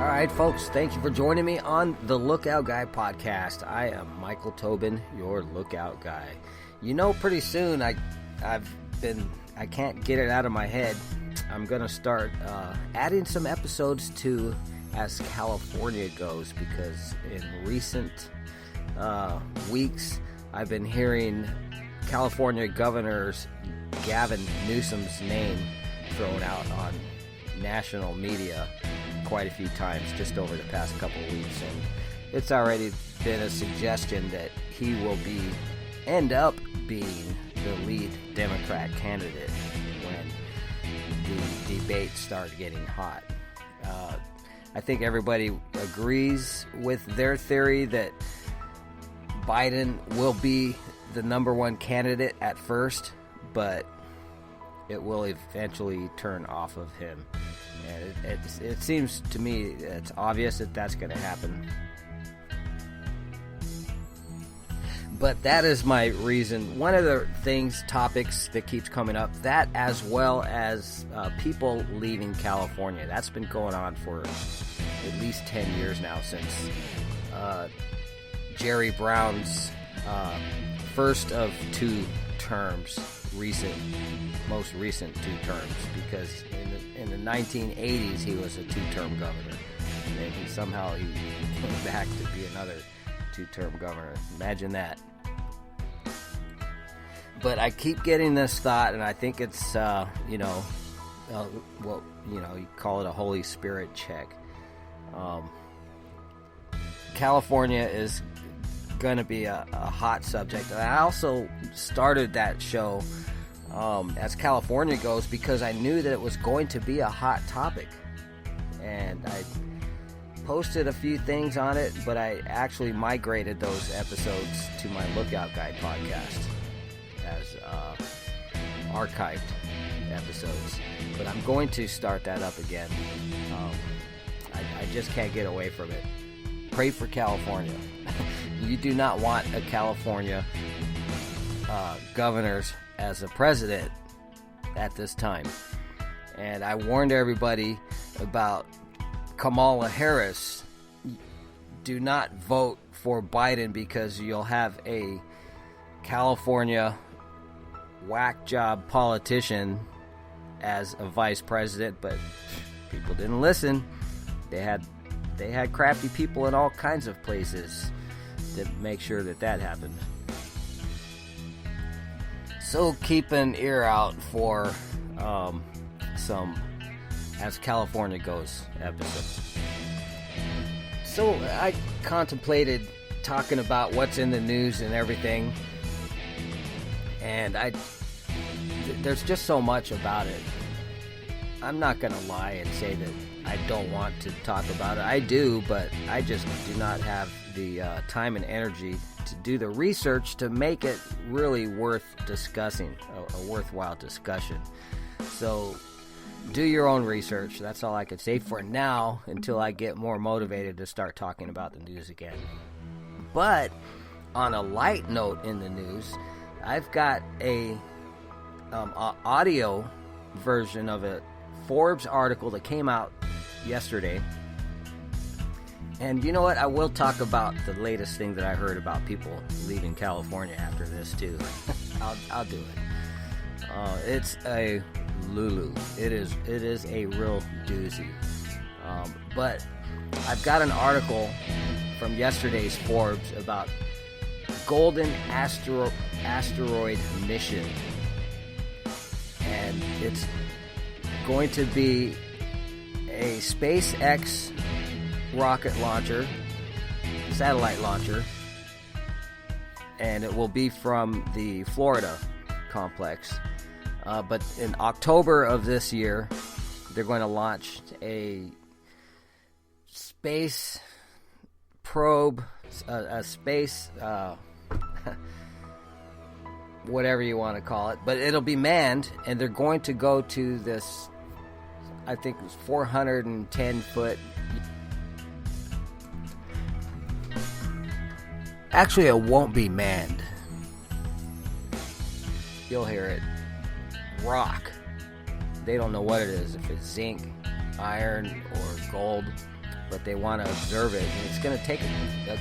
right, folks, thank you for joining me on the Lookout Guy podcast. I am Michael Tobin, your Lookout Guy. You know, pretty soon I can't get it out of my head. I'm going to start adding some episodes to As California Goes, because in recent weeks I've been hearing California Governor Gavin Newsom's name thrown out on national media quite a few times just over the past couple of weeks, and it's already been a suggestion that he will end up being the lead Democrat candidate when the debates start getting hot. I think everybody agrees with their theory that Biden will be the number one candidate at first, but it will eventually turn off of him. And it seems to me it's obvious that that's going to happen. But that is my reason. One of the topics that keeps coming up, that as well as people leaving California. That's been going on for at least 10 years now, since Jerry Brown's first of two terms, most recent two terms, because in the 1980s he was a two-term governor, and then he came back to be another two-term governor. Imagine that. But I keep getting this thought, and I think it's you call it a Holy Spirit check. California is going to be a hot subject, and I also started that show As California Goes because I knew that it was going to be a hot topic, and I posted a few things on it, but I actually migrated those episodes to my Lookout Guy podcast as archived episodes. But I'm going to start that up again. I just can't get away from it. Pray for California. You do not want a California governor as a president at this time. And I warned everybody about Kamala Harris. Do not vote for Biden because you'll have a California whack job politician as a vice president, but people didn't listen. They had crafty people in all kinds of places to make sure that happened. So keep an ear out for some As California Goes episodes. So I contemplated talking about what's in the news and everything, and there's just so much about it. I'm not going to lie and say that I don't want to talk about it. I do, but I just do not have the time and energy to do the research to make it really worth discussing, a worthwhile discussion. So do your own research. That's all I could say for now, until I get more motivated to start talking about the news again. But on a light note in the news, I've got a audio version of a Forbes article that came out yesterday. And you know what? I will talk about the latest thing that I heard about people leaving California after this too. I'll do it. It's a Lulu. It is a real doozy. But I've got an article from yesterday's Forbes about Golden Asteroid Mission, and it's going to be a SpaceX rocket launcher, satellite launcher, and it will be from the Florida complex. But in October of this year, they're going to launch a space probe, a space, whatever you want to call it, but it'll be manned, and they're going to go to this, I think it was 410 foot. Actually, it won't be manned. You'll hear it. Rock. They don't know what it is, if it's zinc, iron, or gold. but they want to observe it. And it's going to take, I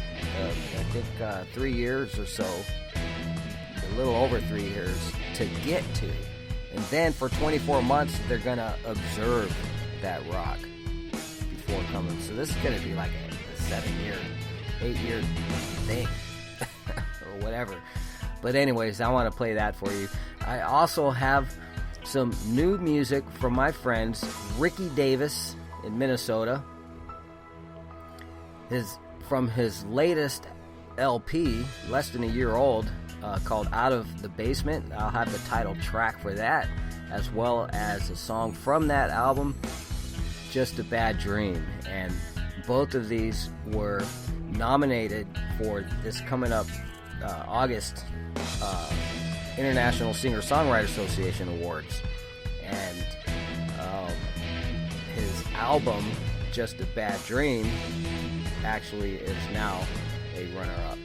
think, 3 years or so, a little over 3 years to get to. And then for 24 months, they're going to observe that rock before coming. So this is going to be like a 7-year, 8-year thing or whatever. But anyways, I want to play that for you. I also have some new music from my friends Ricky Davis in Minnesota. From his latest LP, less than a year old, called Out of the Basement. I'll have the title track for that, as well as a song from that album, Just a Bad Dream. And both of these were nominated for this coming up August International Singer-Songwriter Association Awards. And his album, Just a Bad Dream, actually is now a runner-up.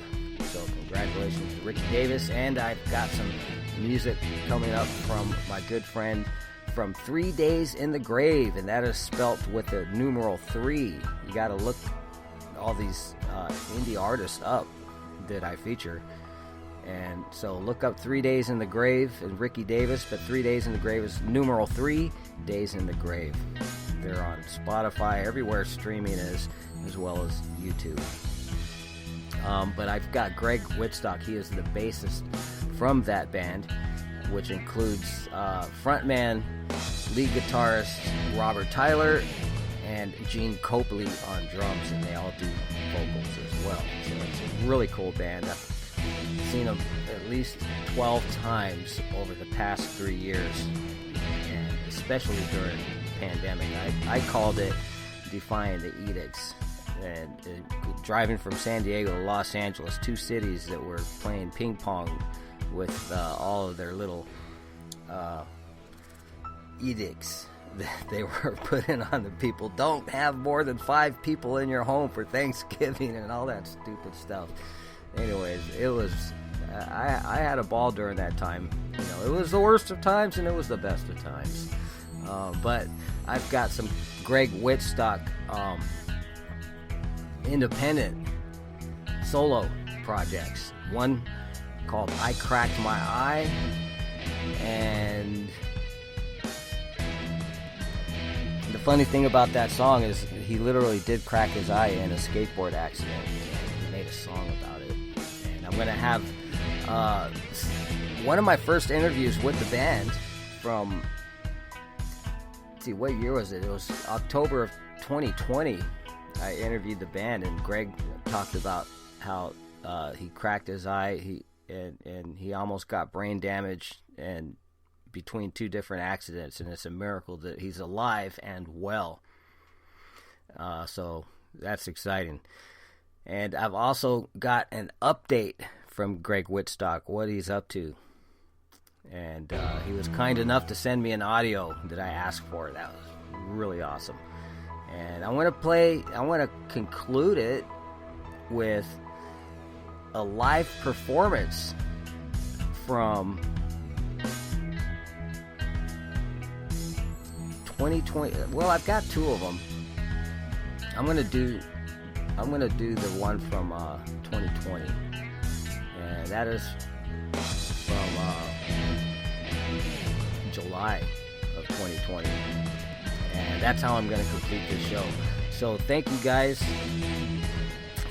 So congratulations to Ricky Davis. And I've got some music coming up from my good friend from 3 Days in the Grave, and that is spelt with the numeral 3. You got to look all these indie artists up that I feature. And so look up 3 Days in the Grave and Ricky Davis, but 3 Days in the Grave is numeral 3 Days in the Grave. They're on Spotify, everywhere streaming is, as well as YouTube. But I've got Greg Whitstock. He is the bassist from that band, which includes frontman, lead guitarist Robert Tyler, and Gene Copley on drums, and they all do vocals as well. So it's a really cool band. I've seen them at least 12 times over the past 3 years, and especially during the pandemic. I called it Defying the Edicts. And driving from San Diego to Los Angeles, 2 cities that were playing ping pong with all of their little edicts that they were putting on the people. Don't have more than 5 people in your home for Thanksgiving and all that stupid stuff. Anyways, it was I had a ball during that time. You know, it was the worst of times and it was the best of times. But I've got some Greg Whitstock independent solo projects. One called I Cracked My Eye, and the funny thing about that song is he literally did crack his eye in a skateboard accident, and he made a song about it. And I'm gonna have one of my first interviews with the band from, let's see, what year was it? It was October of 2020. I interviewed the band, and Greg talked about how he cracked his eye, and he almost got brain damage, and between 2 different accidents, and it's a miracle that he's alive and well. So that's exciting. And I've also got an update from Greg Whitstock, what he's up to. And he was kind enough to send me an audio that I asked for. That was really awesome. And I want to conclude it with a live performance from 2020. Well, I've got 2 of them. I'm gonna do the one from 2020, and that is from July of 2020. And that's how I'm going to complete this show. So thank you guys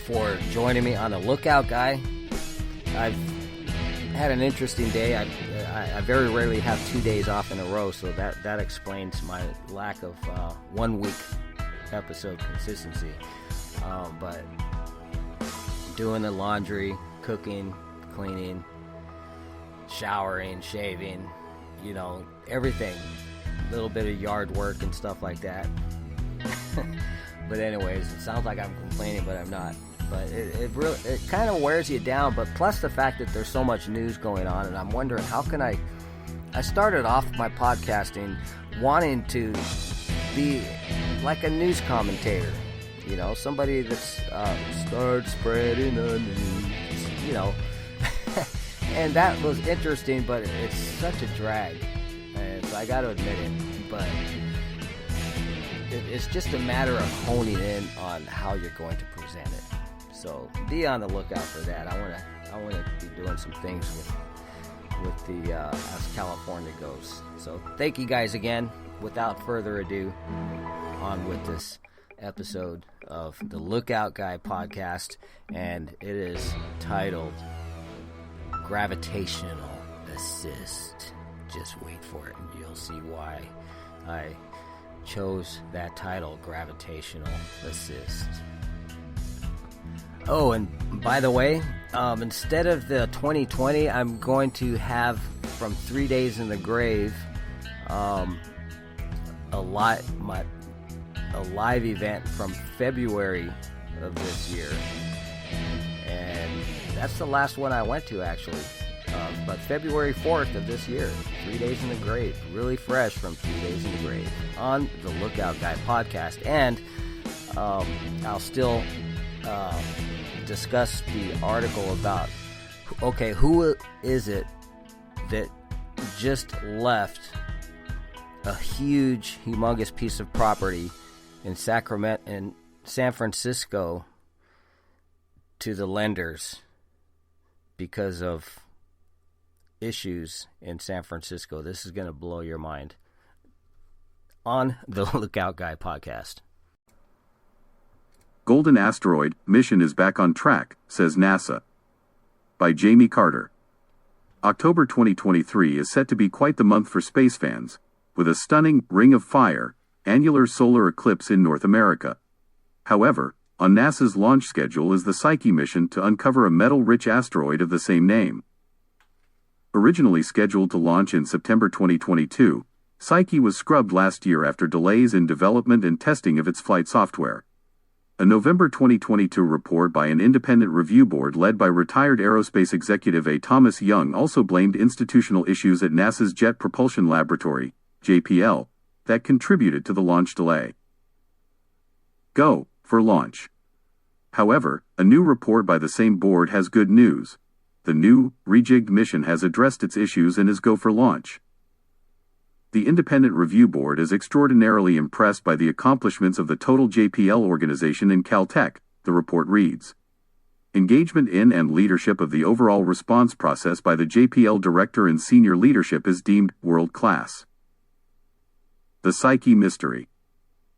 for joining me on the Lookout Guy. I've had an interesting day. I very rarely have 2 days off in a row, so that explains my lack of 1 week episode consistency. But doing the laundry, cooking, cleaning, showering, shaving, you know, everything. A little bit of yard work and stuff like that. But anyways, it sounds like I'm complaining, but I'm not. But it kind of wears you down. But plus the fact that there's so much news going on, and I'm wondering how can I started off my podcasting wanting to be like a news commentator, you know, somebody that's start spreading the news, you know. And that was interesting, but it's such a drag. And so I got to admit it. But it's just a matter of honing in on how you're going to present it. So be on the lookout for that. I want to be doing some things with the as California goes. So thank you guys again. Without further ado, on with this episode of the Lookout Guy podcast, and it is titled Gravitational Assist. Just wait for it and you'll see why I chose that title, Gravitational Assist. Oh, and by the way, instead of the 2020, I'm going to have from 3 Days in the Grave a live event from February of this year, and that's the last one I went to actually. But February 4th of this year, 3 Days in the Grave, really fresh from 3 Days in the Grave on the Lookout Guy podcast, and I'll still discuss the article about who is it that just left a huge, humongous piece of property in San Francisco to the lenders because of issues in San Francisco. This is going to blow your mind on the Lookout Guy podcast. Golden Asteroid mission is back on track, says NASA. By Jamie Carter. October 2023 is set to be quite the month for space fans, with a stunning Ring of Fire annular solar eclipse in North America. However, on NASA's launch schedule is the Psyche mission to uncover a metal-rich asteroid of the same name. Originally scheduled to launch in September 2022, Psyche was scrubbed last year after delays in development and testing of its flight software. A November 2022 report by an independent review board led by retired aerospace executive A. Thomas Young also blamed institutional issues at NASA's Jet Propulsion Laboratory, JPL, that contributed to the launch delay. Go for launch. However, a new report by the same board has good news. The new, rejigged mission has addressed its issues and is go for launch. The independent review board is extraordinarily impressed by the accomplishments of the total JPL organization in Caltech, the report reads. Engagement in and leadership of the overall response process by the JPL director and senior leadership is deemed world-class. The Psyche Mystery.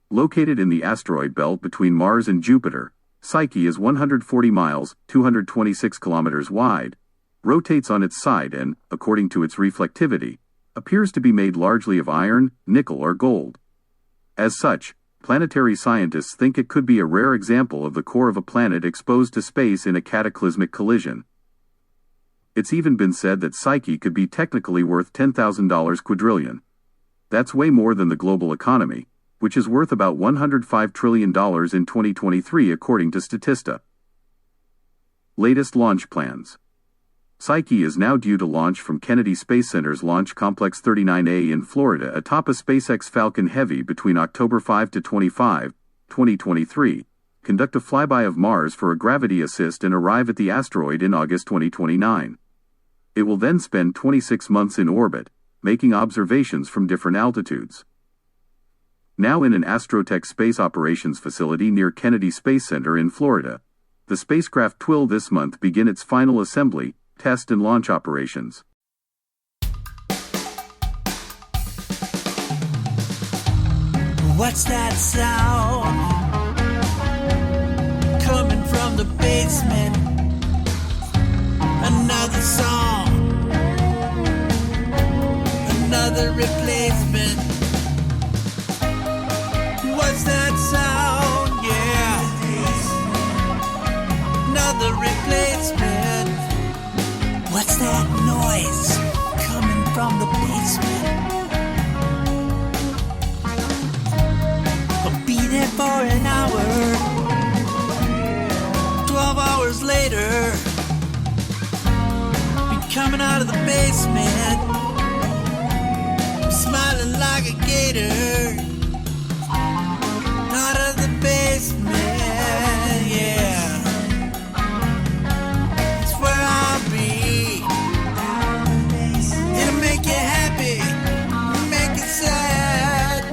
Located in the asteroid belt between Mars and Jupiter, Psyche is 140 miles, 226 kilometers wide, rotates on its side and, according to its reflectivity, appears to be made largely of iron, nickel or gold. As such, planetary scientists think it could be a rare example of the core of a planet exposed to space in a cataclysmic collision. It's even been said that Psyche could be technically worth $10,000 quadrillion. That's way more than the global economy, which is worth about $105 trillion in 2023 according to Statista. Latest launch plans. Psyche is now due to launch from Kennedy Space Center's Launch Complex 39A in Florida atop a SpaceX Falcon Heavy between October 5 to 25, 2023, conduct a flyby of Mars for a gravity assist and arrive at the asteroid in August 2029. It will then spend 26 months in orbit, making observations from different altitudes. Now in an Astrotech space operations facility near Kennedy Space Center in Florida, the spacecraft will this month begin its final assembly, test and launch operations. What's that sound coming from the basement? Another song, another replacement. What's that sound? Yeah, another replacement. What's that noise coming from the basement? I'll be there for an hour. 12 hours later, be coming out of the basement, smiling like a gator. Out of the basement, yeah. It's where I'll be. It'll make you happy, make you sad.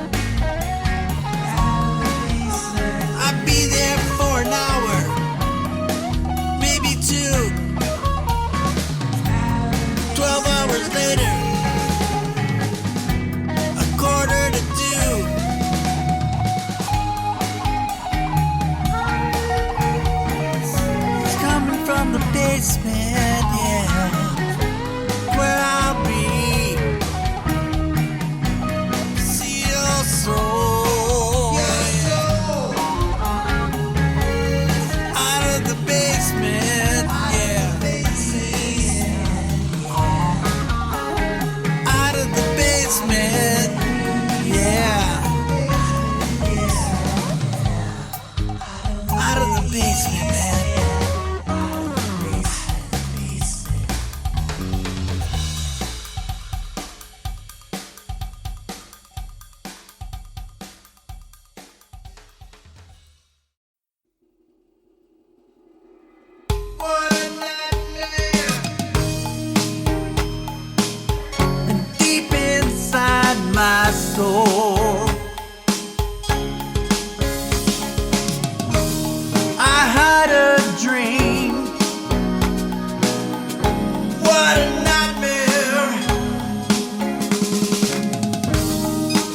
basement. Yeah. Out of the basement, man. What a nightmare. And deep inside my soul, I had a dream. What a nightmare.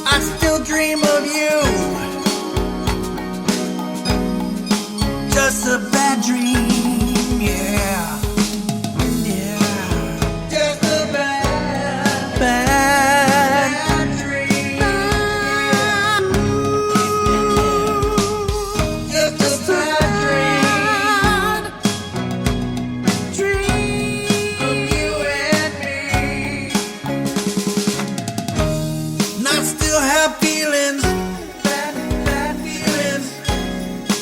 I still dream of you. Just a bad dream, yeah. Yeah. Just a bad dream. Just a bad dream of you and me. And I still have feelings, bad feelings.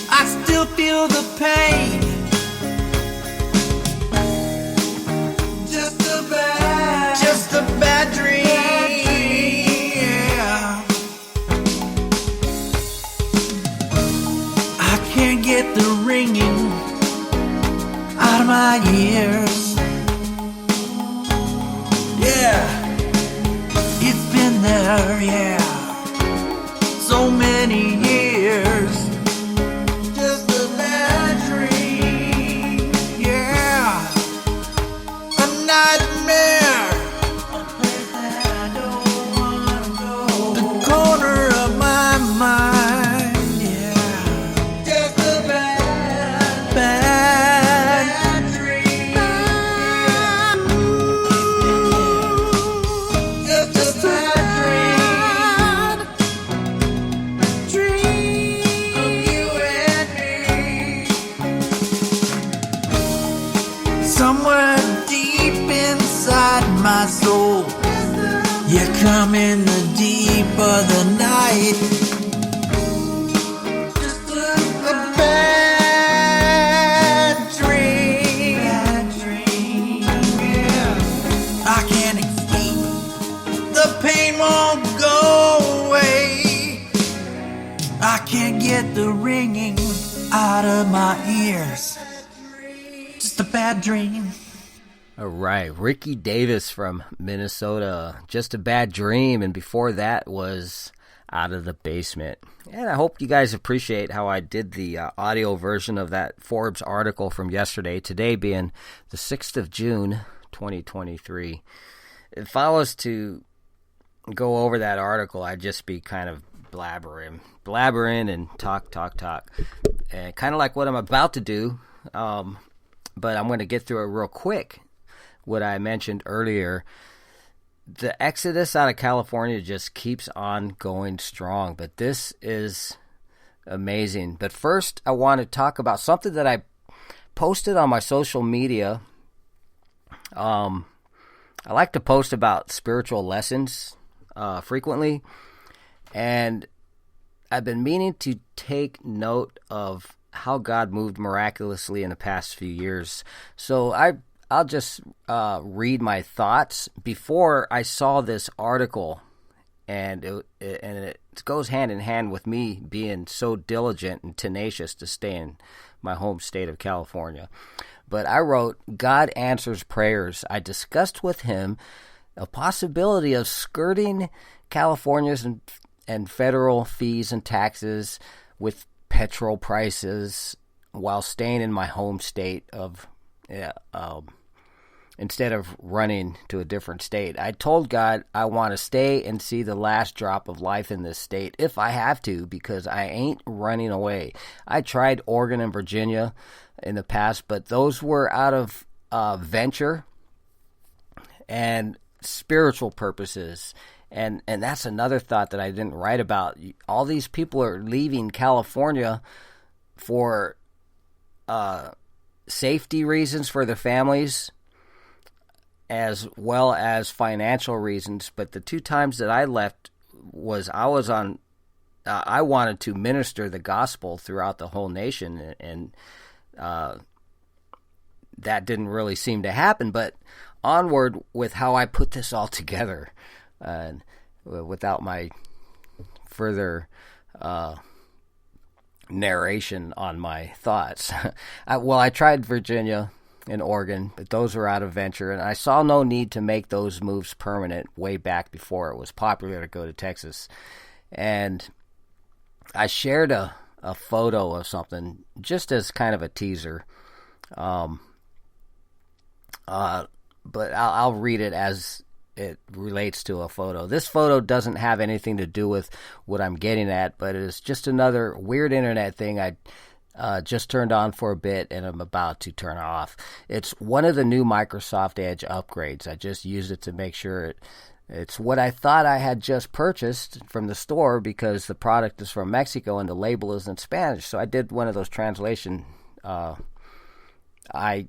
I still feel the pain. Just a bad dream. Yeah. I can't get the ringing out of my ears. Yeah, it's been there, yeah, so many years. Just a bad dream, yeah, a nightmare, a place that I don't wanna go, the corner of my mind, yeah. Just a bad dream, just a bad dream of you and me. Somewhere deep inside my soul, you come in the deep of the night. Just a bad dream. Yeah. I can't escape. The pain won't go away. I can't get the ringing out of my ears. Just a bad dream. All right, Ricky Davis from Minnesota, Just a Bad Dream, and before that was Out of the Basement. And I hope you guys appreciate how I did the audio version of that Forbes article from yesterday, today being the 6th of June, 2023. If I was to go over that article, I'd just be kind of blabbering and talk, and kind of like what I'm about to do, but I'm going to get through it real quick. What I mentioned earlier, the exodus out of California just keeps on going strong, but this is amazing. But first, I want to talk about something that I posted on my social media. I like to post about spiritual lessons frequently, and I've been meaning to take note of how God moved miraculously in the past few years. So I'll just read my thoughts before I saw this article, and it goes hand in hand with me being so diligent and tenacious to stay in my home state of California. But I wrote, God answers prayers. I discussed with him a possibility of skirting California's and federal fees and taxes with petrol prices while staying in my home state of instead of running to a different state. I told God I want to stay and see the last drop of life in this state if I have to, because I ain't running away. I tried Oregon and Virginia in the past, but those were out of venture and spiritual purposes. And that's another thought that I didn't write about. All these people are leaving California for safety reasons for their families, as well as financial reasons. But the 2 times that I left was I wanted to minister the gospel throughout the whole nation, and that didn't really seem to happen. But onward with how I put this all together, without my further narration on my thoughts. I tried Virginia and Oregon, but those were out of venture, and I saw no need to make those moves permanent way back before it was popular to go to Texas. And I shared a photo of something just as kind of a teaser, but I'll read it as it relates to a photo. This photo doesn't have anything to do with what I'm getting at, but it is just another weird internet thing I just turned on for a bit and I'm about to turn off. It's one of the new Microsoft Edge upgrades. I just used it to make sure it's what I thought I had just purchased from the store, because the product is from Mexico and the label is in Spanish. So I did one of those translation IA,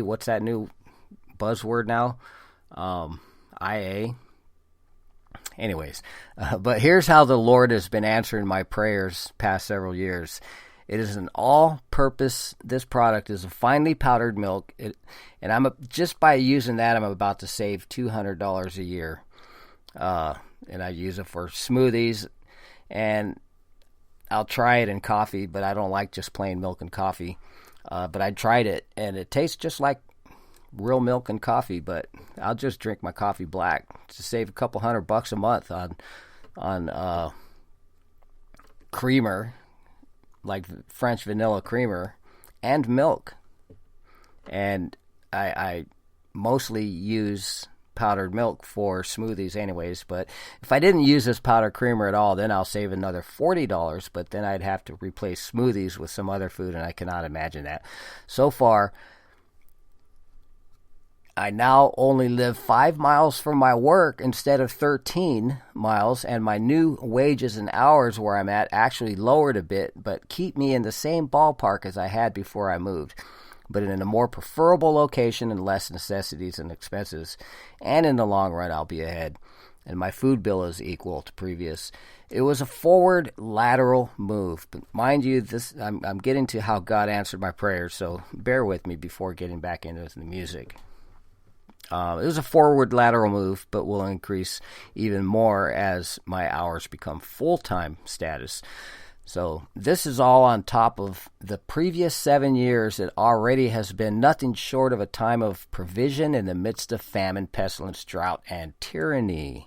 what's that new buzzword now? IA. Anyways, but here's how the Lord has been answering my prayers past several years. It is an all-purpose. This product is a finely powdered milk, and just by using that, I'm about to save $200 a year. And I use it for smoothies, and I'll try it in coffee, but I don't like just plain milk and coffee. But I tried it, and it tastes just like real milk and coffee, but I'll just drink my coffee black to save a couple $100 a month on creamer, like French vanilla creamer, and milk. And I mostly use powdered milk for smoothies anyways, but if I didn't use this powdered creamer at all, then I'll save another $40, but then I'd have to replace smoothies with some other food, and I cannot imagine that. So far, I now only live 5 miles from my work instead of 13 miles, and my new wages and hours where I'm at actually lowered a bit, but keep me in the same ballpark as I had before I moved, but in a more preferable location and less necessities and expenses. And in the long run, I'll be ahead, and my food bill is equal to previous. It was a forward lateral move, but mind you, I'm getting to how God answered my prayers, so bear with me before getting back into the music. It was a forward lateral move, but will increase even more as my hours become full-time status. So this is all on top of the previous 7 years. It already has been nothing short of a time of provision in the midst of famine, pestilence, drought, and tyranny.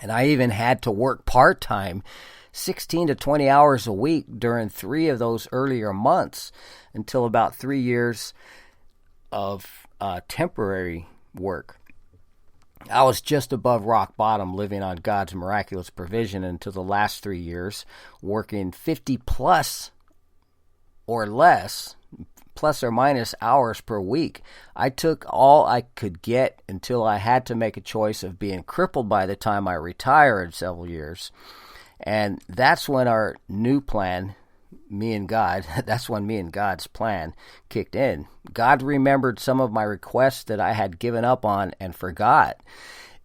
And I even had to work part-time, 16 to 20 hours a week during 3 of those earlier months until about 3 years of temporary work. I was just above rock bottom, living on God's miraculous provision until the last 3 years, working 50 plus or less, plus or minus hours per week. I took all I could get until I had to make a choice of being crippled by the time I retire in several years. And that's when our new plan, that's when me and God's plan kicked in. God remembered some of my requests that I had given up on and forgot.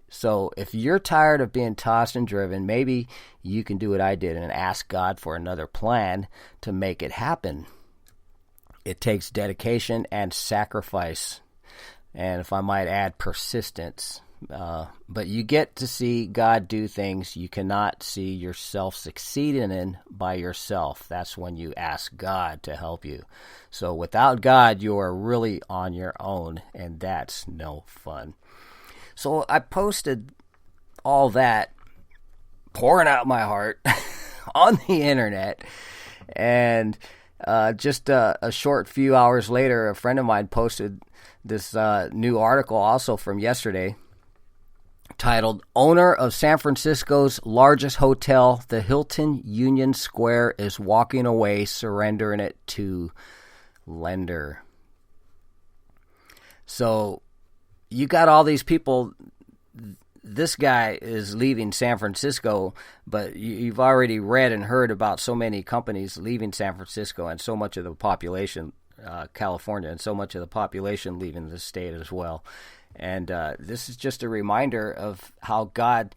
So if you're tired of being tossed and driven, maybe you can do what I did and ask God for another plan to make it happen. It takes dedication and sacrifice, and if I might add, persistence. But you get to see God do things you cannot see yourself succeeding in by yourself. That's when you ask God to help you. So without God, you are really on your own, and that's no fun. So I posted all that, pouring out my heart on the internet, and just a short few hours later, a friend of mine posted this new article also from yesterday, titled, "Owner of San Francisco's largest hotel, the Hilton Union Square, is walking away, surrendering it to lender." So you got all these people. This guy is leaving San Francisco, but you've already read and heard about so many companies leaving San Francisco and so much of the population California, and so much of the population leaving the state as well. And this is just a reminder of how God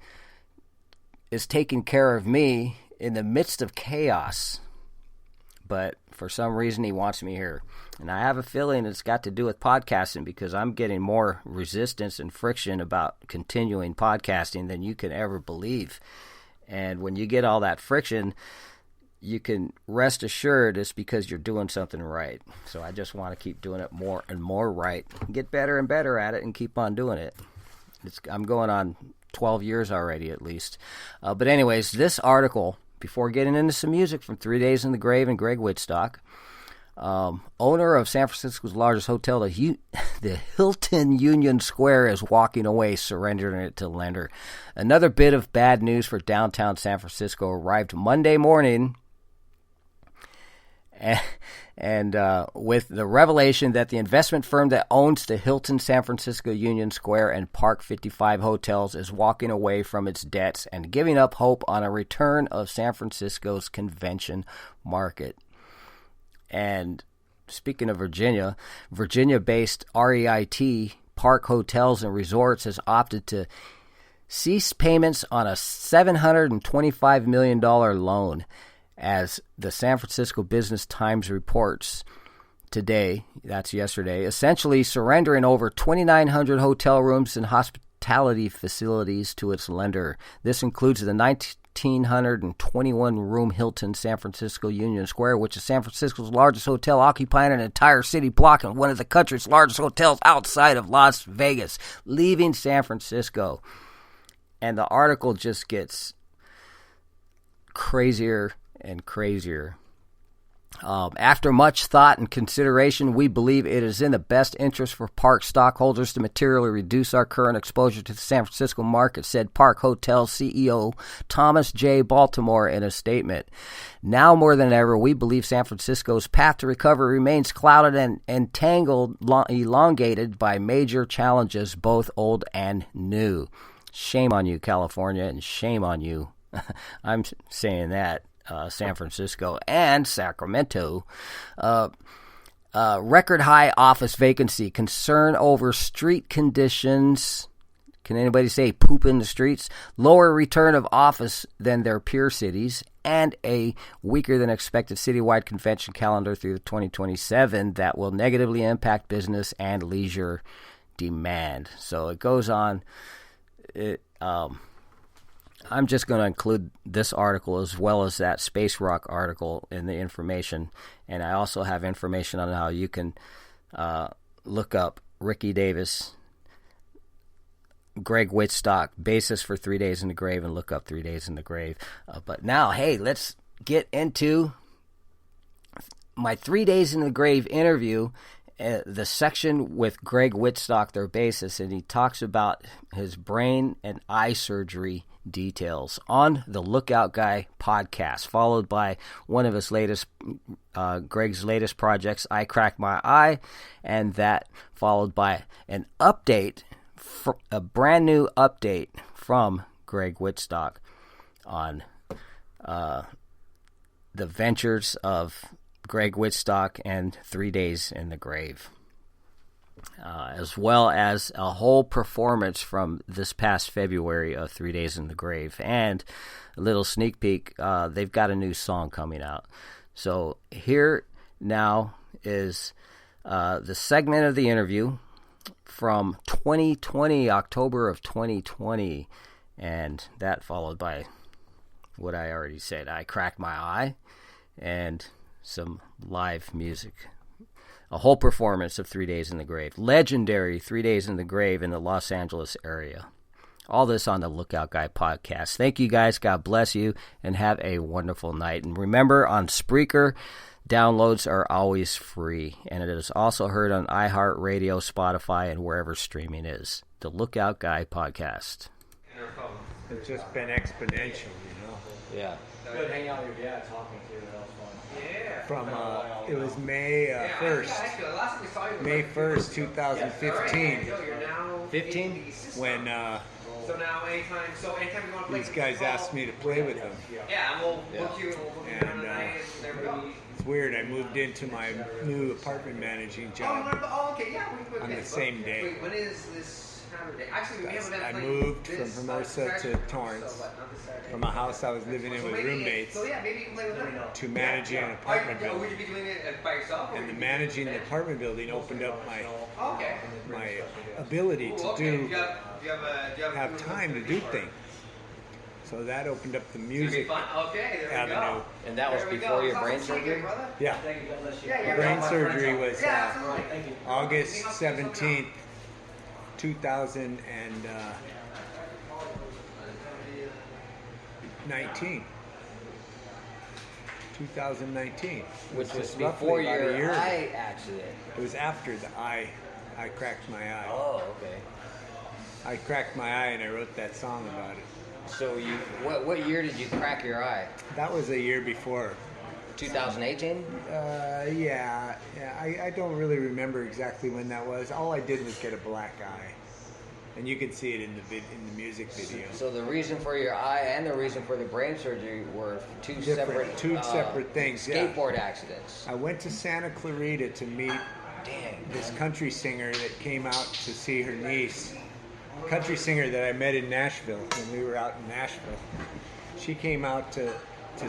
is taking care of me in the midst of chaos. But for some reason, he wants me here. And I have a feeling it's got to do with podcasting, because I'm getting more resistance and friction about continuing podcasting than you can ever believe. And when you get all that friction, you can rest assured it's because you're doing something right. So I just want to keep doing it more and more right, get better and better at it, and keep on doing it. I'm going on 12 years already, at least. But anyways, this article, before getting into some music from 3 Days in the Grave and Greg Wittstock, owner of San Francisco's largest hotel, the Hilton Union Square, is walking away, surrendering it to lender. Another bit of bad news for downtown San Francisco arrived Monday morning, and with the revelation that the investment firm that owns the Hilton San Francisco Union Square and Park 55 hotels is walking away from its debts and giving up hope on a return of San Francisco's convention market. And speaking of Virginia, Virginia-based REIT, Park Hotels and Resorts, has opted to cease payments on a $725 million loan, as the San Francisco Business Times reports today, that's yesterday, essentially surrendering over 2,900 hotel rooms and hospitality facilities to its lender. This includes the 1,921-room Hilton San Francisco Union Square, which is San Francisco's largest hotel, occupying an entire city block and one of the country's largest hotels outside of Las Vegas, leaving San Francisco. And the article just gets crazier and crazier. After much thought and consideration, we believe it is in the best interest for Park stockholders to materially reduce our current exposure to the San Francisco market, said Park Hotel CEO Thomas J. Baltimore in a statement. Now more than ever, we believe San Francisco's path to recovery remains clouded and entangled, elongated by major challenges, both old and new. Shame on you, California, and shame on you. I'm saying that. San Francisco and Sacramento. Record high office vacancy, concern over street conditions. Can anybody say poop in the streets? Lower return of office than their peer cities, and a weaker than expected citywide convention calendar through 2027 that will negatively impact business and leisure demand. So it goes on. I'm just going to include this article as well as that Space Rock article in the information. And I also have information on how you can look up Ricky Davis, Greg Wittstock, basis for 3 Days in the Grave, and look up 3 Days in the Grave. But now, hey, let's get into my 3 Days in the Grave interview, the section with Greg Wittstock, their bassist, and he talks about his brain and eye surgery details on the Lookout Guy podcast, followed by one of his latest, Greg's latest projects, I Cracked My Eye, and that followed by an update, a brand new update from Greg Wittstock on the ventures of Greg Wittstock and 3 Days in the Grave, as well as a whole performance from this past February of 3 Days in the Grave, and a little sneak peek, they've got a new song coming out. So here now is the segment of the interview from 2020, October of 2020, and that followed by what I already said, I Cracked My Eye, and some live music. A whole performance of 3 Days in the Grave. Legendary 3 Days in the Grave in the Los Angeles area. All this on the Lookout Guy podcast. Thank you guys. God bless you, and have a wonderful night. And remember, on Spreaker, downloads are always free, and it is also heard on iHeartRadio, Spotify, and wherever streaming is. The Lookout Guy podcast. It's just been exponential, you know. Yeah. Good hanging out with your dad, talking to you. That was fun. Yeah. From it was May 1st. May 1st, 2015. 15? When so now anytime you want to play these guys asked me to play with them. Yeah, and we'll book you. And it's weird. I moved into my new apartment managing job Okay, yeah. on the same day. Wait, when is this Saturday? Actually, we have an event I planning moved this, from Hermosa to Torrance, So what, not this Saturday? from a house I was living in with roommates, So yeah, maybe you can play with them. to managing an apartment Would building. you be doing it by yourself? And the managing the apartment building opened up my Okay. ability to Okay. do Do you have time to do things. So that opened up the It's gonna be music fun. Okay, there we avenue. go. And that was There we go. before your It's brain awesome seeing you, surgery? brother. Yeah. Yeah, Brain surgery was Yeah, absolutely. August 17th, 2019. 2019. Which was roughly before about a your year ago. eye accident. It was after the eye. I cracked my eye. Oh, okay. I cracked my eye and I wrote that song about it. So what year did you crack your eye? That was a year before. 2018? Yeah. I don't really remember exactly when that was. All I did was get a black eye, and you could see it in the music video. So the reason for your eye and the reason for the brain surgery were two separate things. Yeah. skateboard accidents. I went to Santa Clarita to meet Dang. this country singer that came out to see her niece. Country singer that I met in Nashville when we were out in Nashville. She came out to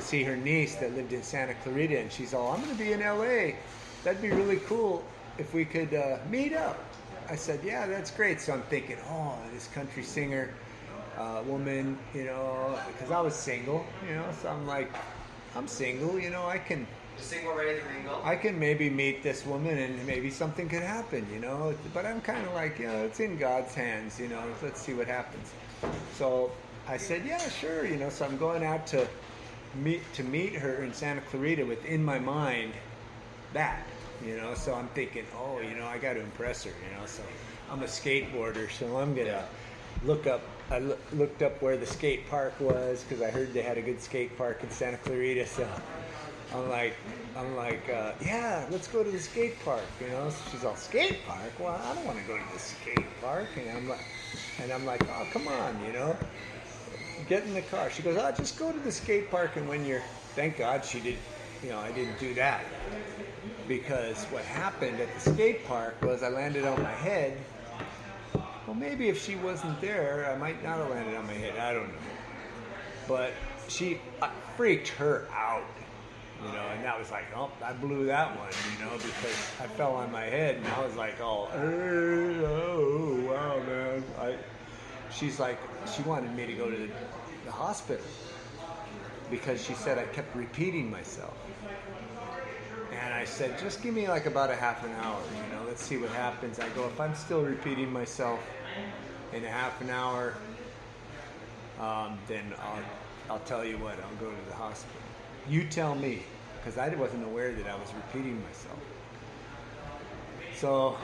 see her niece that lived in Santa Clarita, and she's all, I'm going to be in LA. That'd be really cool if we could meet up. I said, yeah, that's great. So I'm thinking, oh, this country singer woman, you know, because I was single, you know, so I'm like, I'm single, you know, I can Single, ready to mingle. I can maybe meet this woman and maybe something could happen, you know. But I'm kind of like, you know, it's in God's hands, you know. Let's see what happens. So I said, yeah, sure, you know. So I'm going out to meet her in Santa Clarita within my mind that, you know. So I'm thinking, oh, you know, I got to impress her, you know. So I'm a skateboarder, so I'm gonna look up. I looked up where the skate park was because I heard they had a good skate park in Santa Clarita. So I'm like, yeah, let's go to the skate park, you know. So she's all, skate park? Well, I don't want to go to the skate park. And I'm like, oh, come on, you know. Get in the car. She goes, oh, just go to the skate park, and when you're, thank God she did, you know, I didn't do that. Because what happened at the skate park was I landed on my head. Well, maybe if she wasn't there, I might not have landed on my head. I don't know. But I freaked her out. You know, and that was like, oh, I blew that one, you know, because I fell on my head, and I was like, oh wow, man. She's like, she wanted me to go to the hospital because she said I kept repeating myself. And I said, just give me like about a half an hour, you know, let's see what happens. I go, if I'm still repeating myself in a half an hour, then I'll tell you what, I'll go to the hospital. You tell me, because I wasn't aware that I was repeating myself. So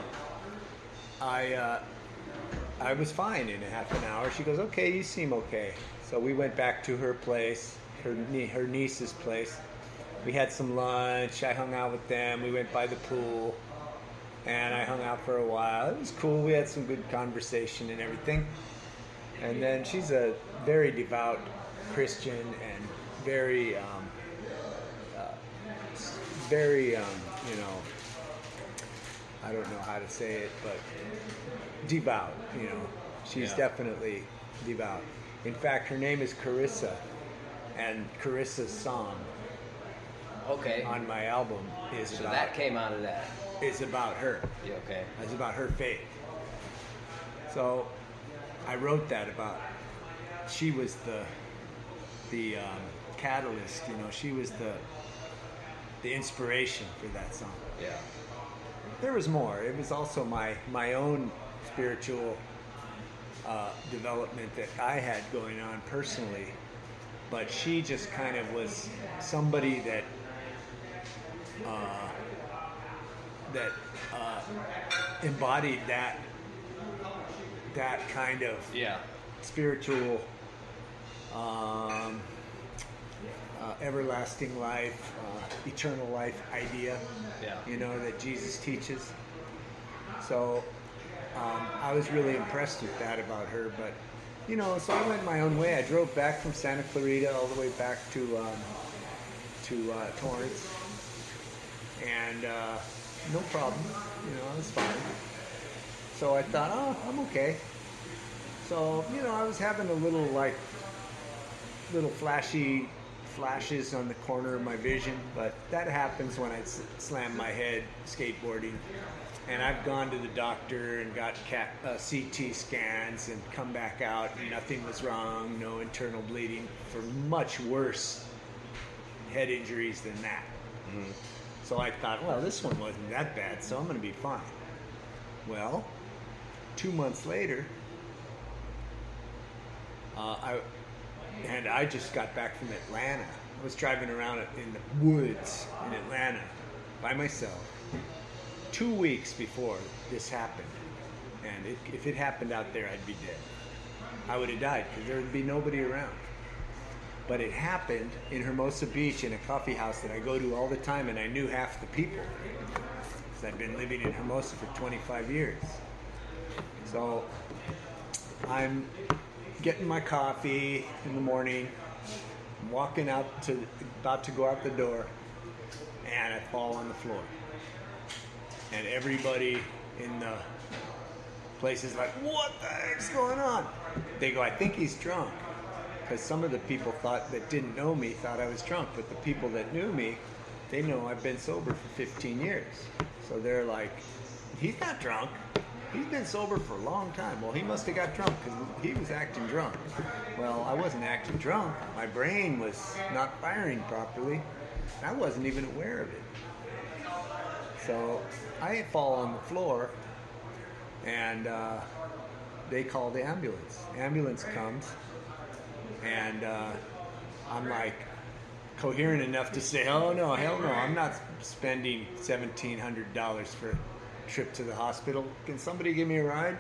I was fine in a half an hour. She goes, okay, you seem okay. So we went back to her place, her niece's place. We had some lunch. I hung out with them. We went by the pool, and I hung out for a while. It was cool. We had some good conversation and everything. And then she's a very devout Christian and very, you know, I don't know how to say it, but devout, you know. She's definitely devout. In fact, her name is Carissa, and Carissa's song on my album is So that came out of that. Is about her. Yeah, okay. It's about her faith. So I wrote that about, she was the catalyst, you know, she was the inspiration for that song. Yeah. There was more. It was also my own spiritual development that I had going on personally, but she just kind of was somebody that embodied that kind of spiritual everlasting life, eternal life idea, you know, that Jesus teaches. So I was really impressed with that about her. But, you know, so I went my own way. I drove back from Santa Clarita all the way back to Torrance. And no problem, I was fine. So I thought, oh, I'm okay. So, I was having a little flashes on the corner of my vision, but that happens when I slam my head skateboarding. And I've gone to the doctor and got CT scans and come back out and nothing was wrong, no internal bleeding, for much worse head injuries than that. Mm-hmm. So I thought, well, this one wasn't that bad, so I'm going to be fine. Well, 2 months later, I just got back from Atlanta. I was driving around in the woods in Atlanta by myself 2 weeks before this happened. And if it happened out there, I'd be dead. I would have died because there would be nobody around. But it happened in Hermosa Beach in a coffee house that I go to all the time, and I knew half the people because I've been living in Hermosa for 25 years. So I'm getting my coffee in the morning, I'm walking about to go out the door, and I fall on the floor. And everybody in the place is like, what the heck's going on? They go, I think he's drunk. Because some of the people that didn't know me thought I was drunk, but the people that knew me, they know I've been sober for 15 years. So they're like, he's not drunk. He's been sober for a long time. Well, he must have got drunk because he was acting drunk. Well, I wasn't acting drunk. My brain was not firing properly. I wasn't even aware of it. So I fall on the floor, and they call the ambulance. Ambulance comes, and I'm like coherent enough to say, oh no, hell no, I'm not spending $1,700 for a trip to the hospital. Can somebody give me a ride?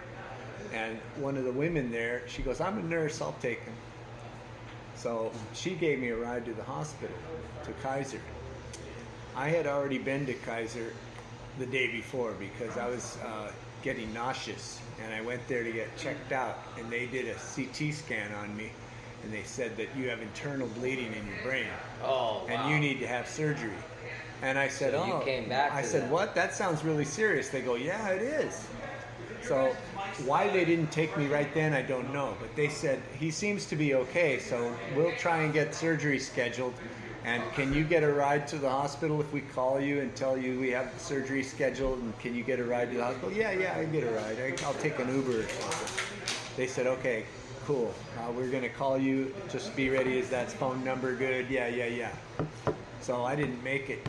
And one of the women there, she goes, I'm a nurse, I'll take him. So she gave me a ride to the hospital, to Kaiser. I had already been to Kaiser the day before because I was getting nauseous, and I went there to get checked out, and they did a CT scan on me, and they said that you have internal bleeding in your brain. Oh, wow. And you need to have surgery. And I said, So you came back I to said, that. what? That sounds really serious. They go, yeah, it is. So why they didn't take me right then, I don't know. But they said, he seems to be okay, so we'll try and get surgery scheduled. And can you get a ride to the hospital if we call you and tell you we have the surgery scheduled? And can you get a ride to the hospital? Yeah, I can get a ride. I'll take an Uber or something. They said, okay, cool. We're going to call you. Just be ready. Is that phone number good? Yeah. So I didn't make it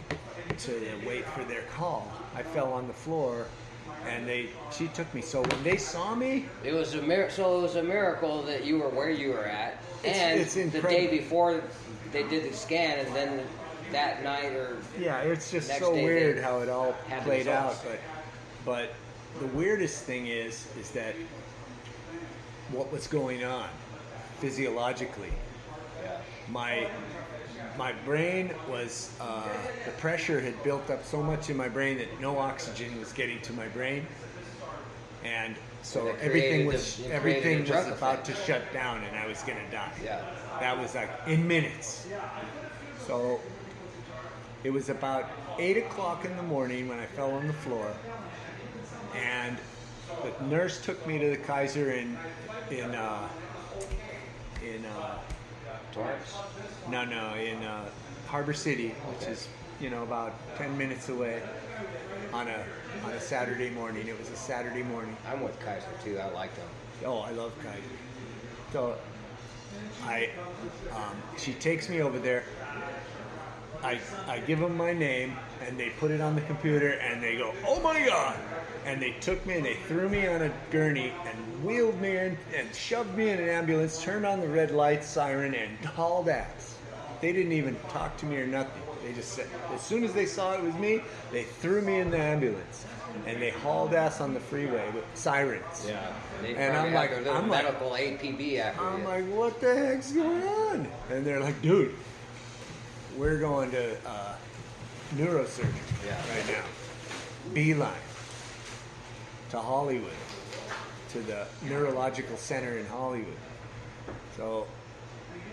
to wait for their call. I fell on the floor, and she took me. So when they saw me, It was a miracle that you were where you were at, and it's the incredible. day before they did the scan, and then that night or yeah, it's just next so day weird they how it all had the played out. results. But the weirdest thing is that what was going on physiologically. Yeah. My brain was, the pressure had built up so much in my brain that no oxygen was getting to my brain. And so And it everything created was the- it everything created a was drug about effect. to shut down, and I was going to die. Yeah. That was like in minutes. So it was about 8 o'clock in the morning when I fell on the floor, and the nurse took me to the Kaiser in Torrance? in Harbor City, which is about 10 minutes away, on a Saturday morning. It was a Saturday morning. I'm with Kaiser too. I like them. Oh, I love Kaiser. So she takes me over there. I give them my name, and they put it on the computer, and they go, oh my God! And they took me and they threw me on a gurney and wheeled me in and shoved me in an ambulance, turned on the red light siren, and hauled ass. They didn't even talk to me or nothing. They just said, as soon as they saw it was me, they threw me in the ambulance. And they hauled ass on the freeway with sirens. Yeah. They And probably I'm had like- their little I'm like- medical APB after I'm you. like, what the heck's going on? And they're like, dude, we're going to neurosurgery right now. Beeline to Hollywood, to the neurological center in Hollywood. So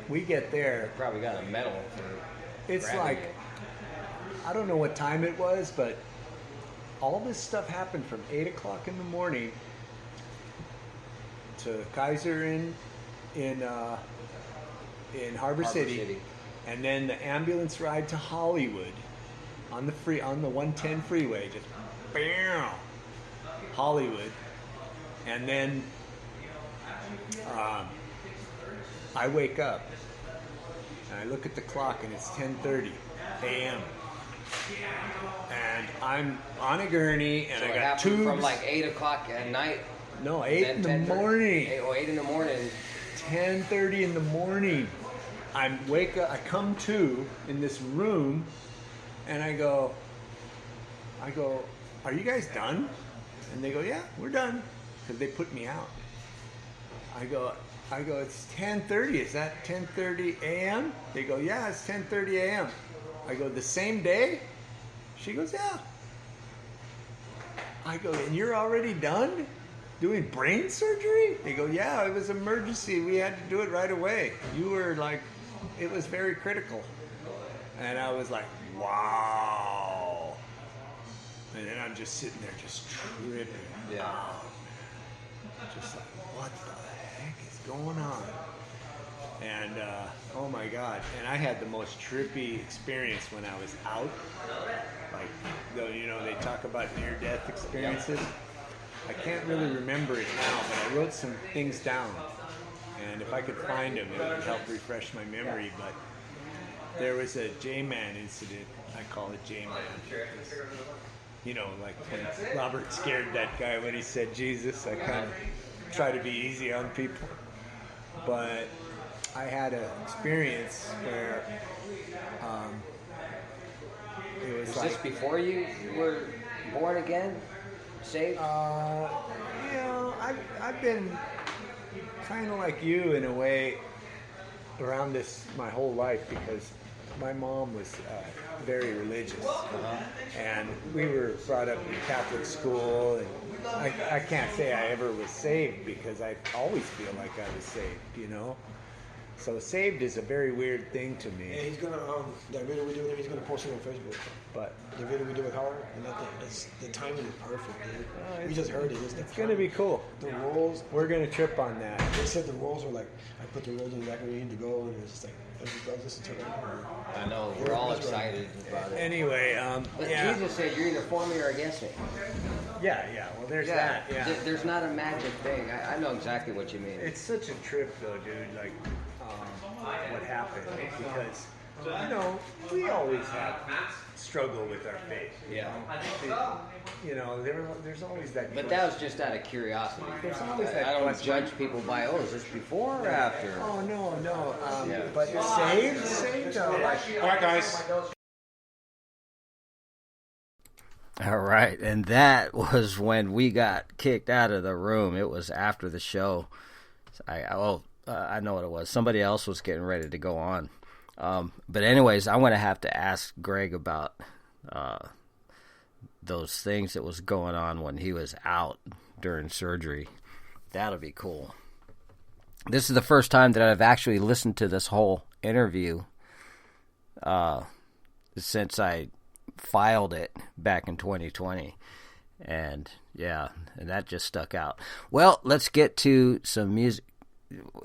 we get there. Probably got a medal for It's grabbing like it. I don't know what time it was, but all this stuff happened from 8 o'clock in the morning to Kaiser in Harbor City, and then the ambulance ride to Hollywood on the 110 freeway, just bam, Hollywood, and then I wake up and I look at the clock and it's 10:30 a.m. and I'm on a gurney and So I it got happened tubes. from like 8 o'clock at night. No, 8 in the 10:30. morning. 8 in the morning. 10:30 in the morning. I come to in this room, and I go, are you guys done? And they go, yeah, we're done, because they put me out. I go, it's 10:30. Is that 10:30 a.m.? They go, yeah, it's 10:30 a.m. I go, the same day? She goes, yeah. I go, and you're already done doing brain surgery? They go, yeah, it was emergency. We had to do it right away. You were like, it was very critical. And I was like, wow. And then I'm just sitting there just tripping. Yeah. Just like, what the heck is going on? And, oh my God. And I had the most trippy experience when I was out. Like, they talk about near-death experiences. I can't really remember it now, but I wrote some things down. And if I could find them, it would help refresh my memory. But there was a J-Man incident. I call it J-Man. Like when Robert scared that guy when he said Jesus, I kind of try to be easy on people. But I had an experience where it was Was like... this before you were born again? Saved? I've been kind of like you in a way around this my whole life, because my mom was very religious, and we were brought up in Catholic school, and I can't say I ever was saved, because I always feel like I was saved, So saved is a very weird thing to me. Yeah, he's gonna that video we do with him. He's gonna post it on Facebook. But the video we do with Howard, and the timing is perfect, dude. We just heard it. It's gonna be cool. The rolls. We're gonna trip on that. They said the rolls were like, I put the rolls in the back where you need to go, and it was just like, I was listening to it. I know. We're all excited about it. Anyway, But yeah. Jesus said you're either for me or against me. Yeah. Well, there's that. Yeah. There's not a magic thing. I know exactly what you mean. It's such a trip, though, dude. Like, what happened? Because, we always have struggle with our faith. Yeah. There's always that. But that was just out of curiosity. There's always that I don't question. judge people by, is this before or after? Oh no. Yeah. But saved. Like, All right, guys. All right, and that was when we got kicked out of the room. It was after the show. I know what it was. Somebody else was getting ready to go on. But anyways, I'm going to have to ask Greg about those things that was going on when he was out during surgery. That'll be cool. This is the first time that I've actually listened to this whole interview since I filed it back in 2020. And that just stuck out. Well, let's get to some music.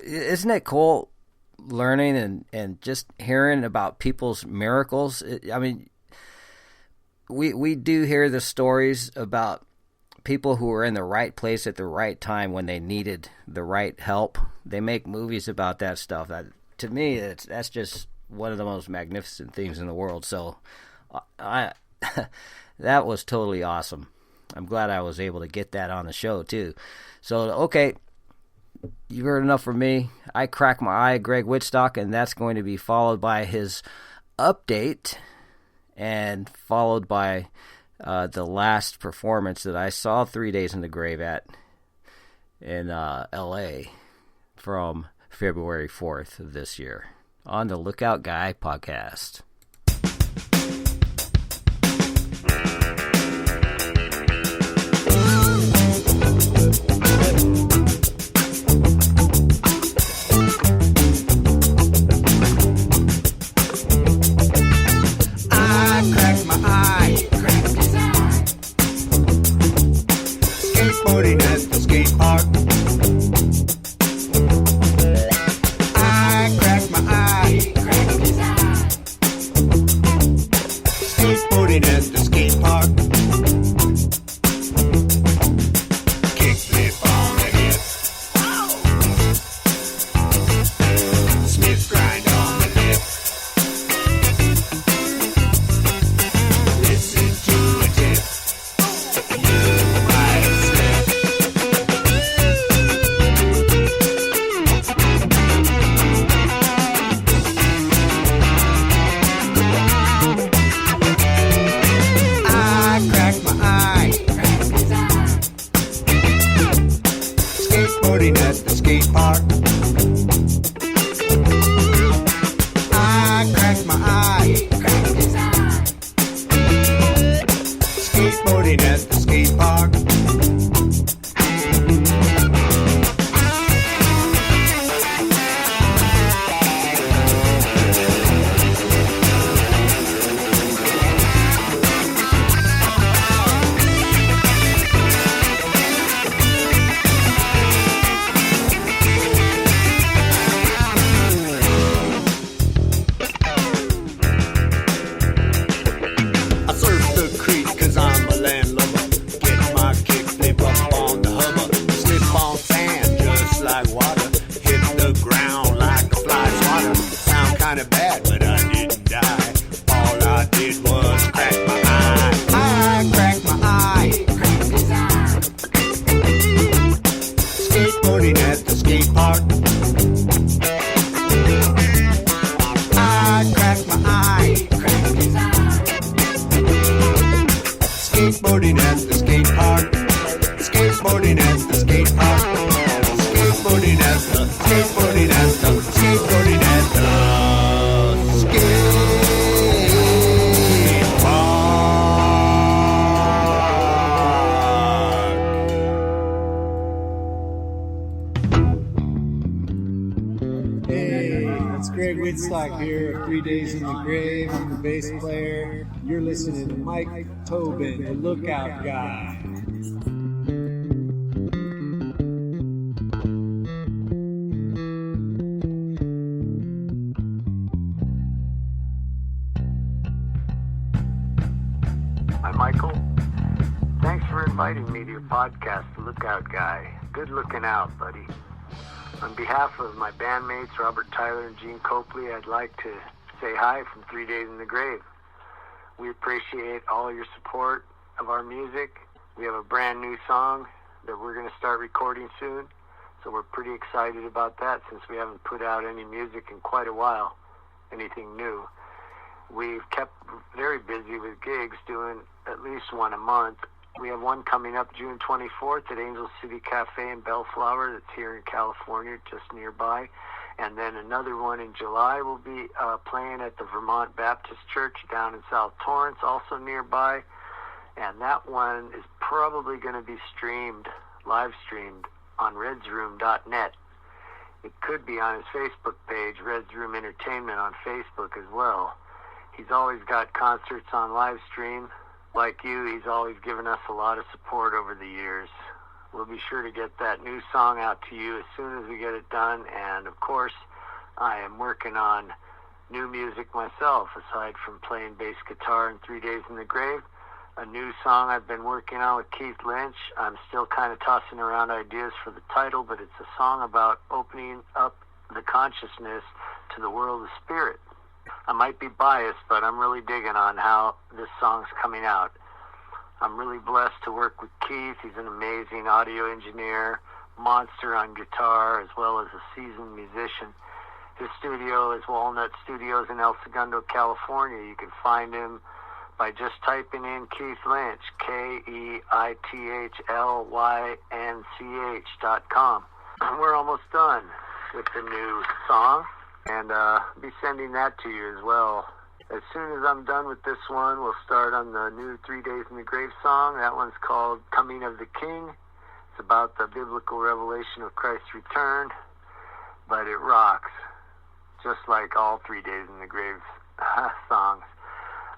Isn't it cool learning and just hearing about people's miracles? We do hear the stories about people who were in the right place at the right time when they needed the right help. They make movies about that stuff. To me, that's just one of the most magnificent things in the world. So that was totally awesome. I'm glad I was able to get that on the show too. So, okay. You've heard enough from me. I crack my eye, Greg Wittstock, and that's going to be followed by his update and followed by the last performance that I saw 3 Days in the Grave at in L.A. from February 4th of this year on the Lookout Guy podcast. I crack my kinda bad, but I didn't die. All I did was crack my eye. I cracked my eye. Skateboarding at the skate park. I cracked my eye. Skateboarding at the skate park. Skateboarding at the skate park. Skateboarding at the, skateboarding at the, skateboarding at the skate park. Hey, it's Greg Whitstock here of 3 Days in the Grave. I'm the bass player. You're listening to Mike Tobin, the Lookout Guy. Hi, Michael. Thanks for inviting me to your podcast, The Lookout Guy. Good looking out, buddy. On behalf of my bandmates, Robert Tyler and Gene Copley, I'd like to say hi from 3 Days in the Grave. We appreciate all your support of our music. We have a brand new song that we're going to start recording soon, so we're pretty excited about that since we haven't put out any music in quite a while, anything new. We've kept very busy with gigs, doing at least one a month. We have one coming up June 24th at Angel City Cafe in Bellflower that's here in California, just nearby. And then another one in July will be playing at the Vermont Baptist Church down in South Torrance, also nearby. And that one is probably going to be live streamed on redsroom.net. It could be on his Facebook page, Reds Room Entertainment on Facebook as well. He's always got concerts on live stream. Like you, he's always given us a lot of support over the years. We'll be sure to get that new song out to you as soon as we get it done. And, of course, I am working on new music myself, aside from playing bass guitar in 3 Days in the Grave. A new song I've been working on with Keith Lynch. I'm still kind of tossing around ideas for the title, but it's a song about opening up the consciousness to the world of spirit. I might be biased, but I'm really digging on how this song's coming out. I'm really blessed to work with Keith. He's an amazing audio engineer, monster on guitar, as well as a seasoned musician. His studio is Walnut Studios in El Segundo, California. You can find him by just typing in Keith Lynch, KeithLynch.com. We're almost done with the new song. And be sending that to you as well. As soon as I'm done with this one, we'll start on the new 3 Days in the Grave song. That one's called Coming of the King. It's about the biblical revelation of Christ's return, but it rocks, just like all 3 Days in the Grave songs.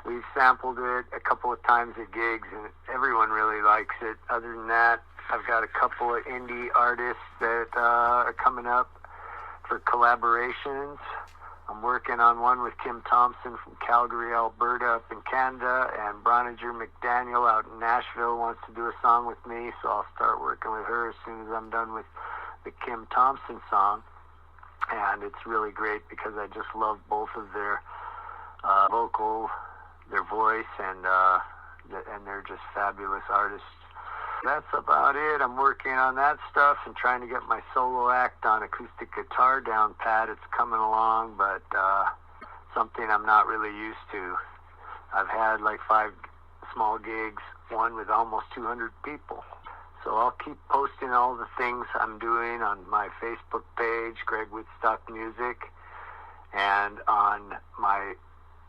We've sampled it a couple of times at gigs, and everyone really likes it. Other than that, I've got a couple of indie artists that are coming up for collaborations. I'm working on one with Kim Thompson from Calgary, Alberta, up in Canada, and Broniger McDaniel out in Nashville wants to do a song with me, so I'll start working with her as soon as I'm done with the Kim Thompson song. And it's really great because I just love both of their vocal, their voice, and they're just fabulous artists. That's about it. I'm working on that stuff and trying to get my solo act on acoustic guitar down pat. It's coming along, but something I'm not really used to. I've had like 5 small gigs, one with almost 200 people. So I'll keep posting all the things I'm doing on my Facebook page, Greg Whitstock Music, and on my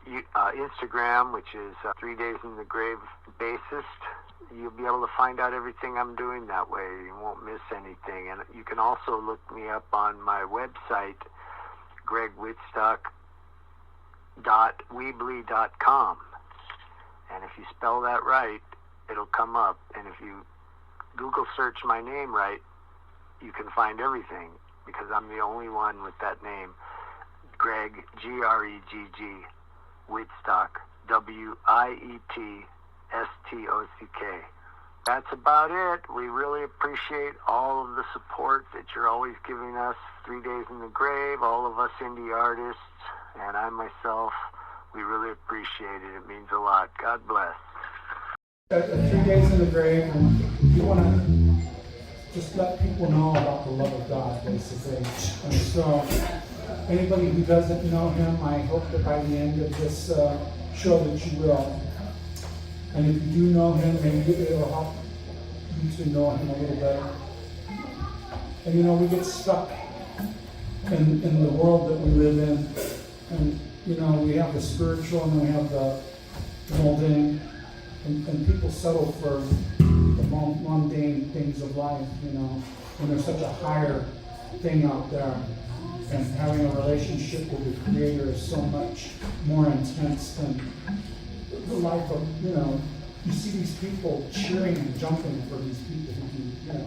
Instagram, which is 3 Days in the Grave Bassist. You'll be able to find out everything I'm doing that way. You won't miss anything. And you can also look me up on my website, gregwhitstock.weebly.com. And if you spell that right, it'll come up. And if you Google search my name right, you can find everything, because I'm the only one with that name. Greg, G-R-E-G-G, Whitstock, W-I-E-T-S-T-O-C-K. That's about it. We really appreciate all of the support that you're always giving us. 3 Days in the Grave, all of us indie artists. and I myself, we really appreciate it. It means a lot. God bless. 3 days in the grave, and you want to just let people know about the love of God, basically. And so, anybody who doesn't know Him, I hope that by the end of this show that you will. And if you do know Him, maybe it'll help you to know Him a little better. And you know, we get stuck in the world that we live in, and you know, we have the spiritual and we have the mundane, and people settle for the mundane things of life, you know, when there's such a higher thing out there. And having a relationship with the Creator is so much more intense than the life of, you know, you see these people cheering and jumping for these people who do, you know,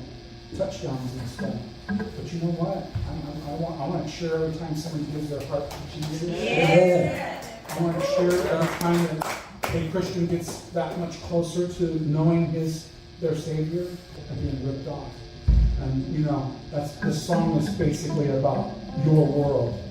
touchdowns and stuff. But you know what? I want to share every time somebody gives their heart to Jesus. Yeah. I want to share every time that a Christian gets that much closer to knowing their Savior and being ripped off. And you know, this song is basically about your world.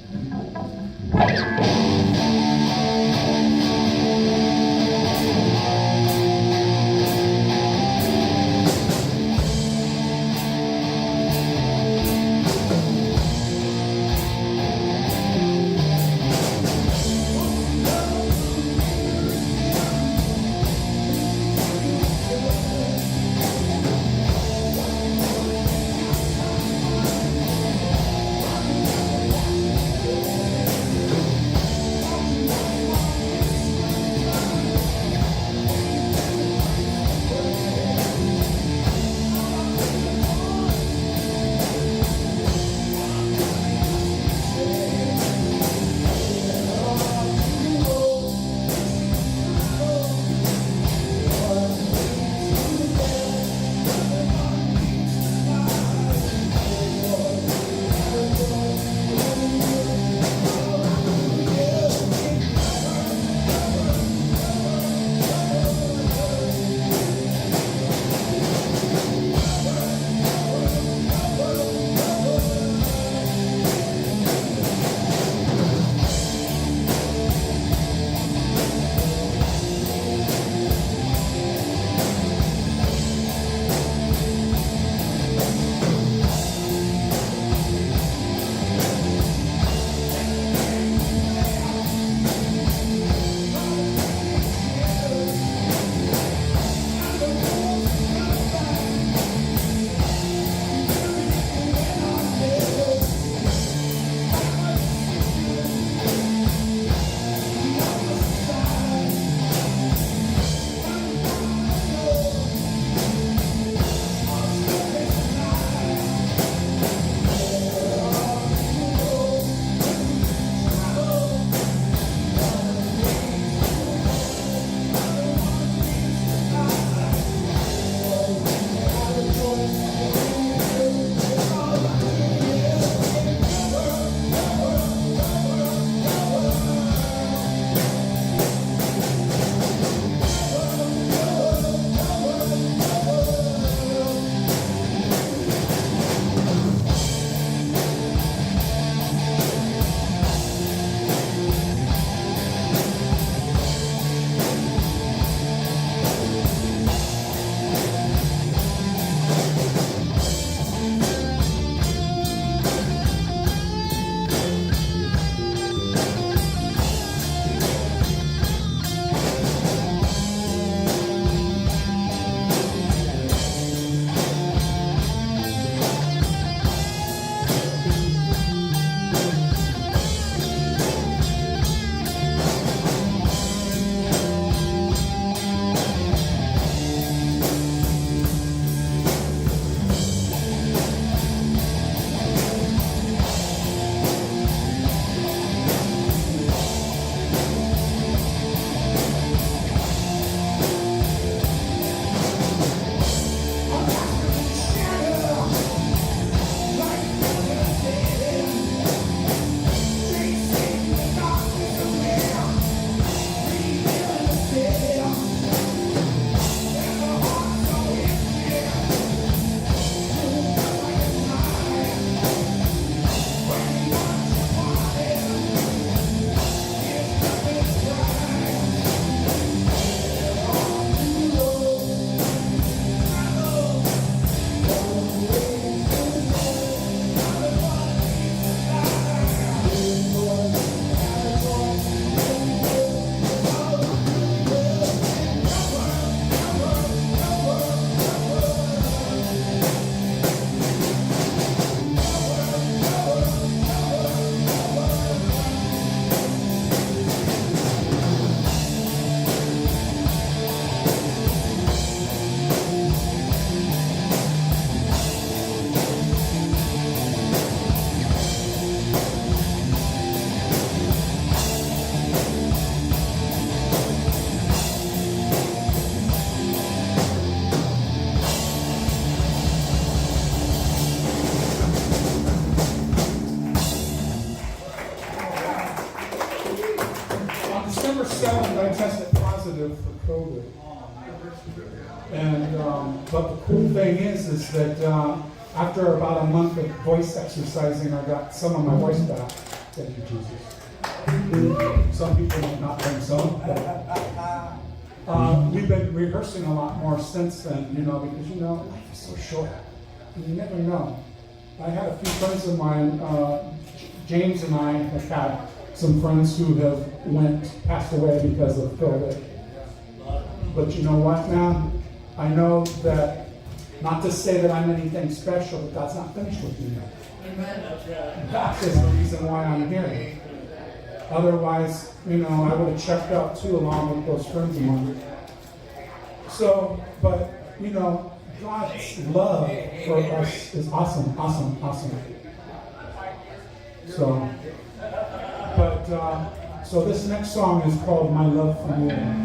December 7th, I tested positive for COVID. And, but the cool thing is that after about a month of voice exercising, I got some of my voice back. Thank you, Jesus. Some people might not think so. But, we've been rehearsing a lot more since then, because, life is so short. And you never know. I had a few friends of mine, James and I have had some friends who have passed away because of COVID. But you know what, man? I know that, not to say that I'm anything special, but God's not finished with me yet. That is the reason why I'm here. Otherwise, I would have checked out too, along with those friends of mine. So, but, God's love for us is awesome, awesome, awesome. So, but, so this next song is called My Love for You.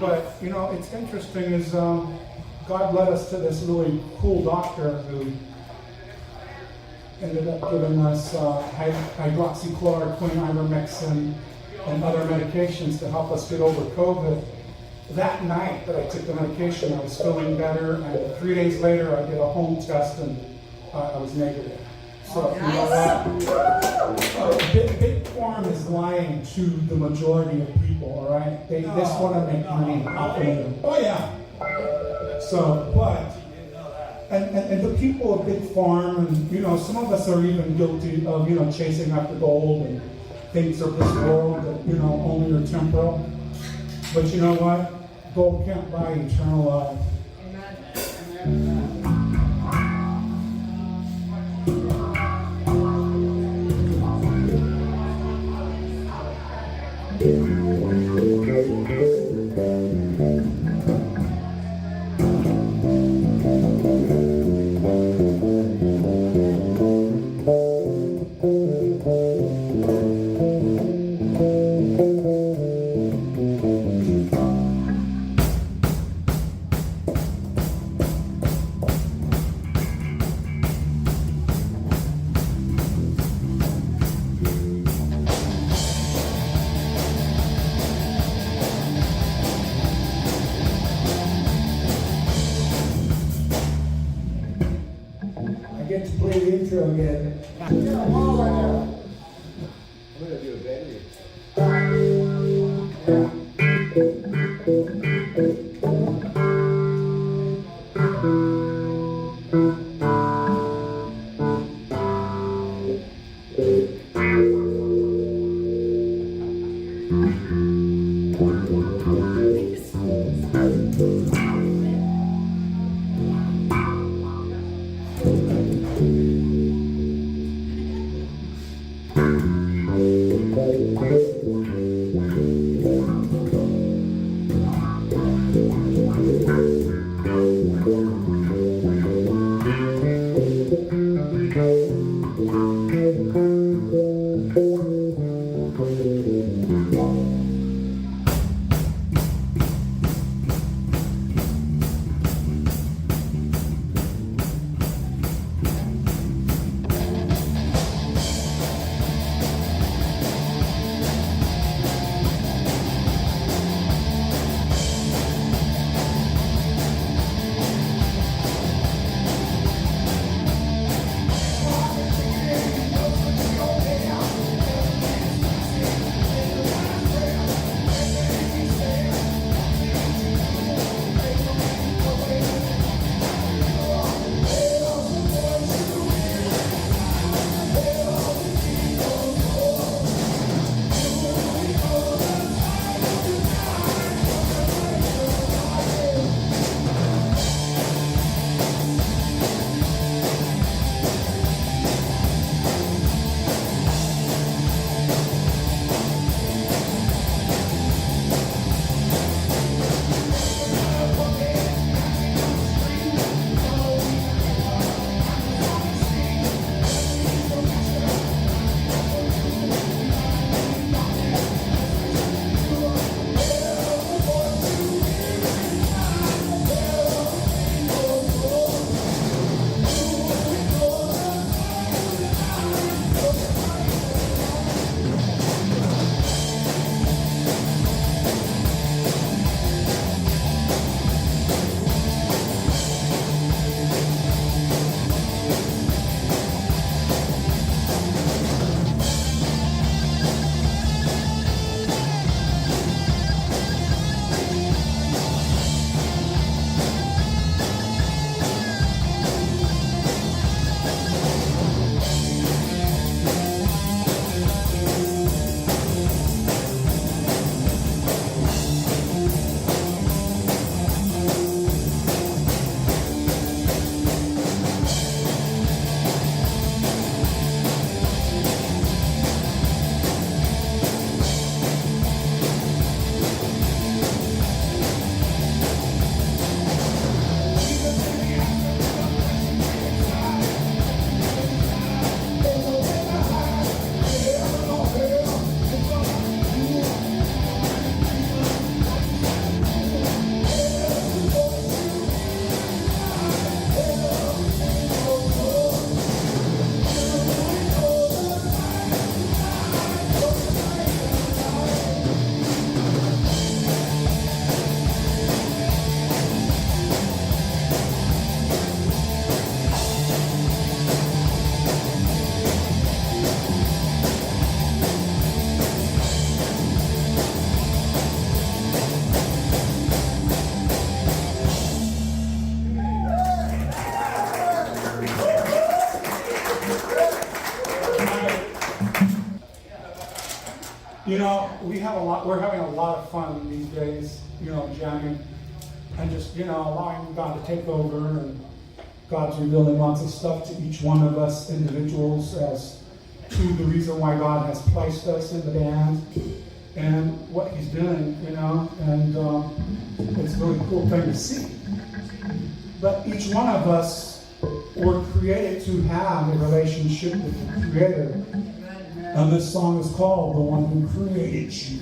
But, you know, it's interesting is God led us to this really cool doctor who ended up giving us hydroxychloroquine, ivermectin, and other medications to help us get over COVID. That night that I took the medication, I was feeling better, and 3 days later I did a home test and I was negative. So, you know what? Big Pharma is lying to the majority of people, all right? They just want to make money off of them. Oh, yeah. So, but, and the people of Big Farm, and, you know, some of us are even guilty of, you know, chasing after gold and things of this world that, you know, only are temporal. But you know what? Gold can't buy eternal life. Amen. Again. I'm gonna do a battery. You know, we're having a lot of fun these days, you know, jamming and just, you know, allowing God to take over, and God's revealing lots of stuff to each one of us individuals as to the reason why God has placed us in the band and what He's doing, you know, and it's a really cool thing to see. But each one of us were created to have a relationship with the Creator. And this song is called The One Who Created You.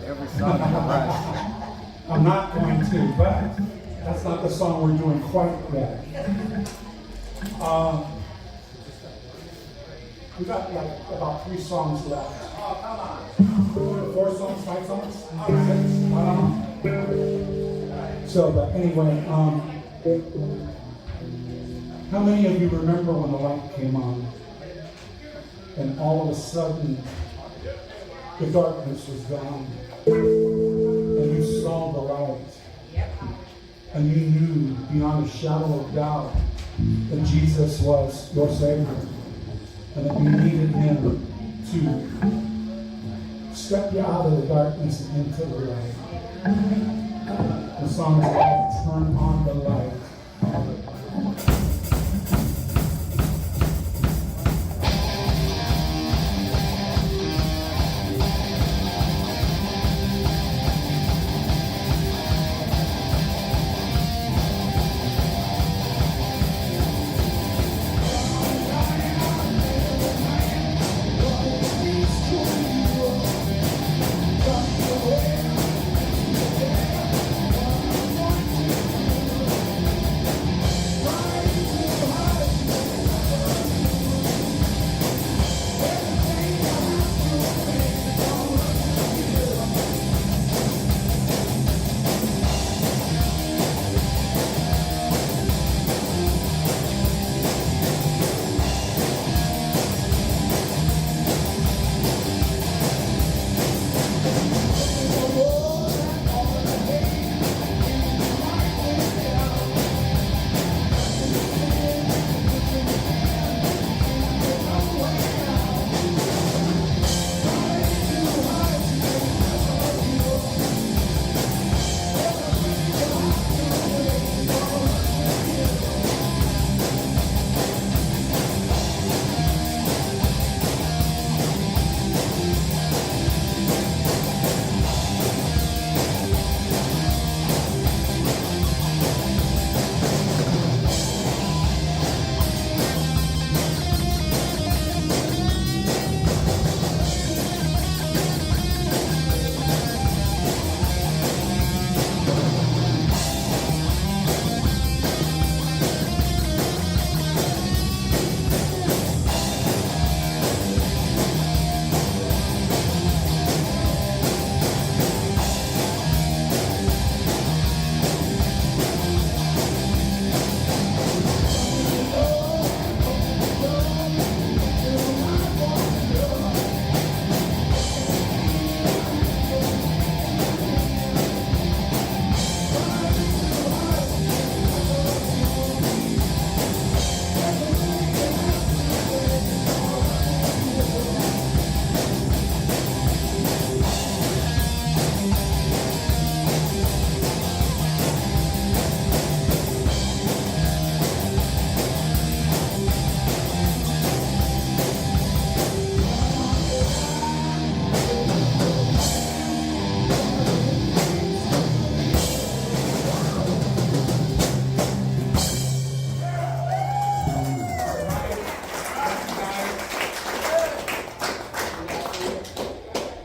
Every song is a rush. we're doing quite yet. We got like about 3 songs left. 4 songs, 5 songs, 6. I don't know. So, but anyway, how many of you remember when the light came on, and all of a sudden the darkness was gone, and you saw the light, and you knew beyond a shadow of doubt that Jesus was your Savior, and that you needed Him to step you out of the darkness and into the light. The song is called Turn on the Light.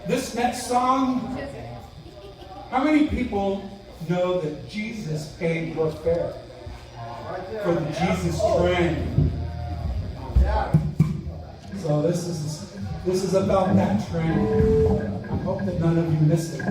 This next song, how many people know that Jesus paid your fare for the Jesus train? So this is about that train. I hope that none of you missed it.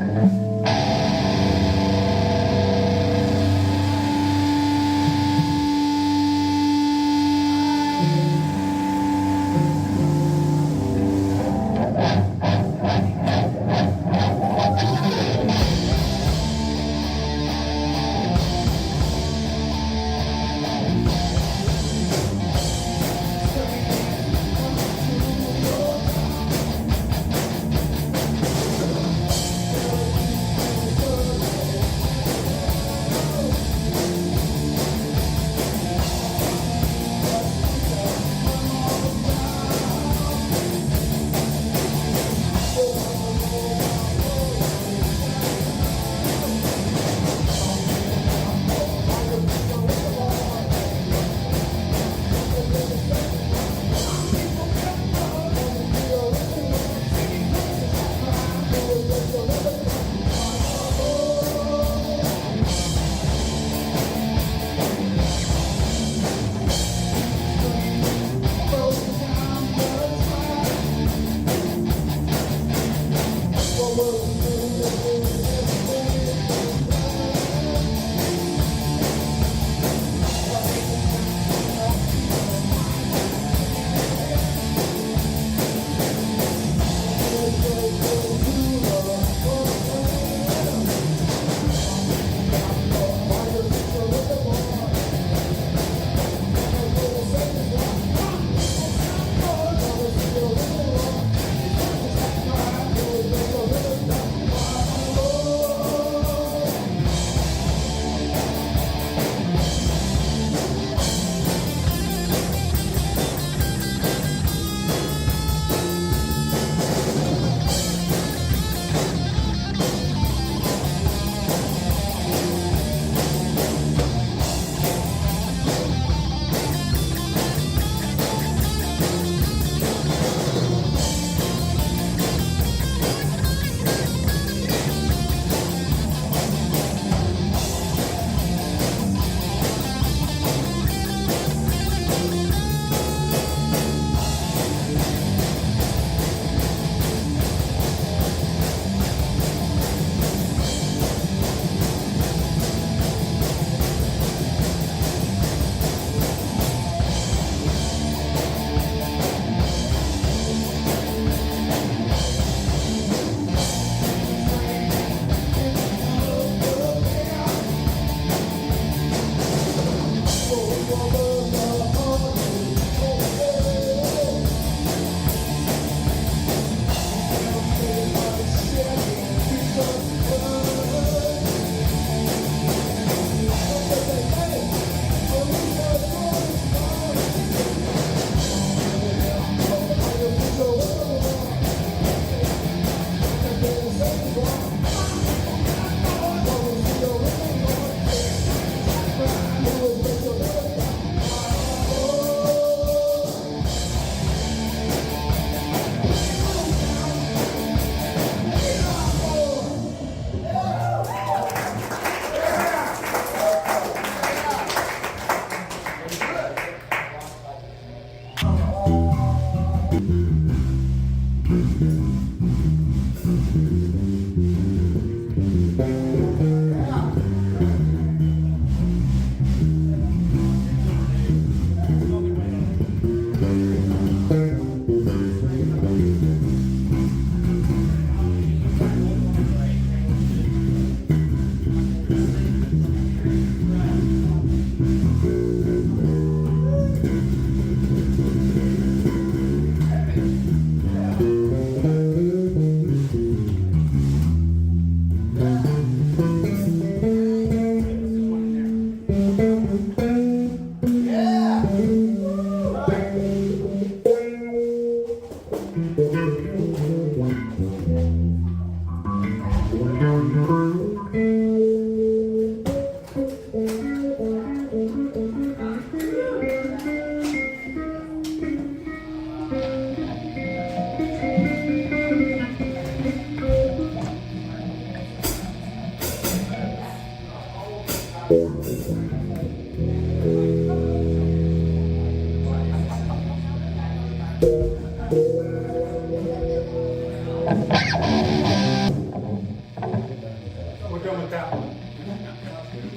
We're done with that one.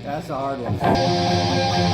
That's a hard one.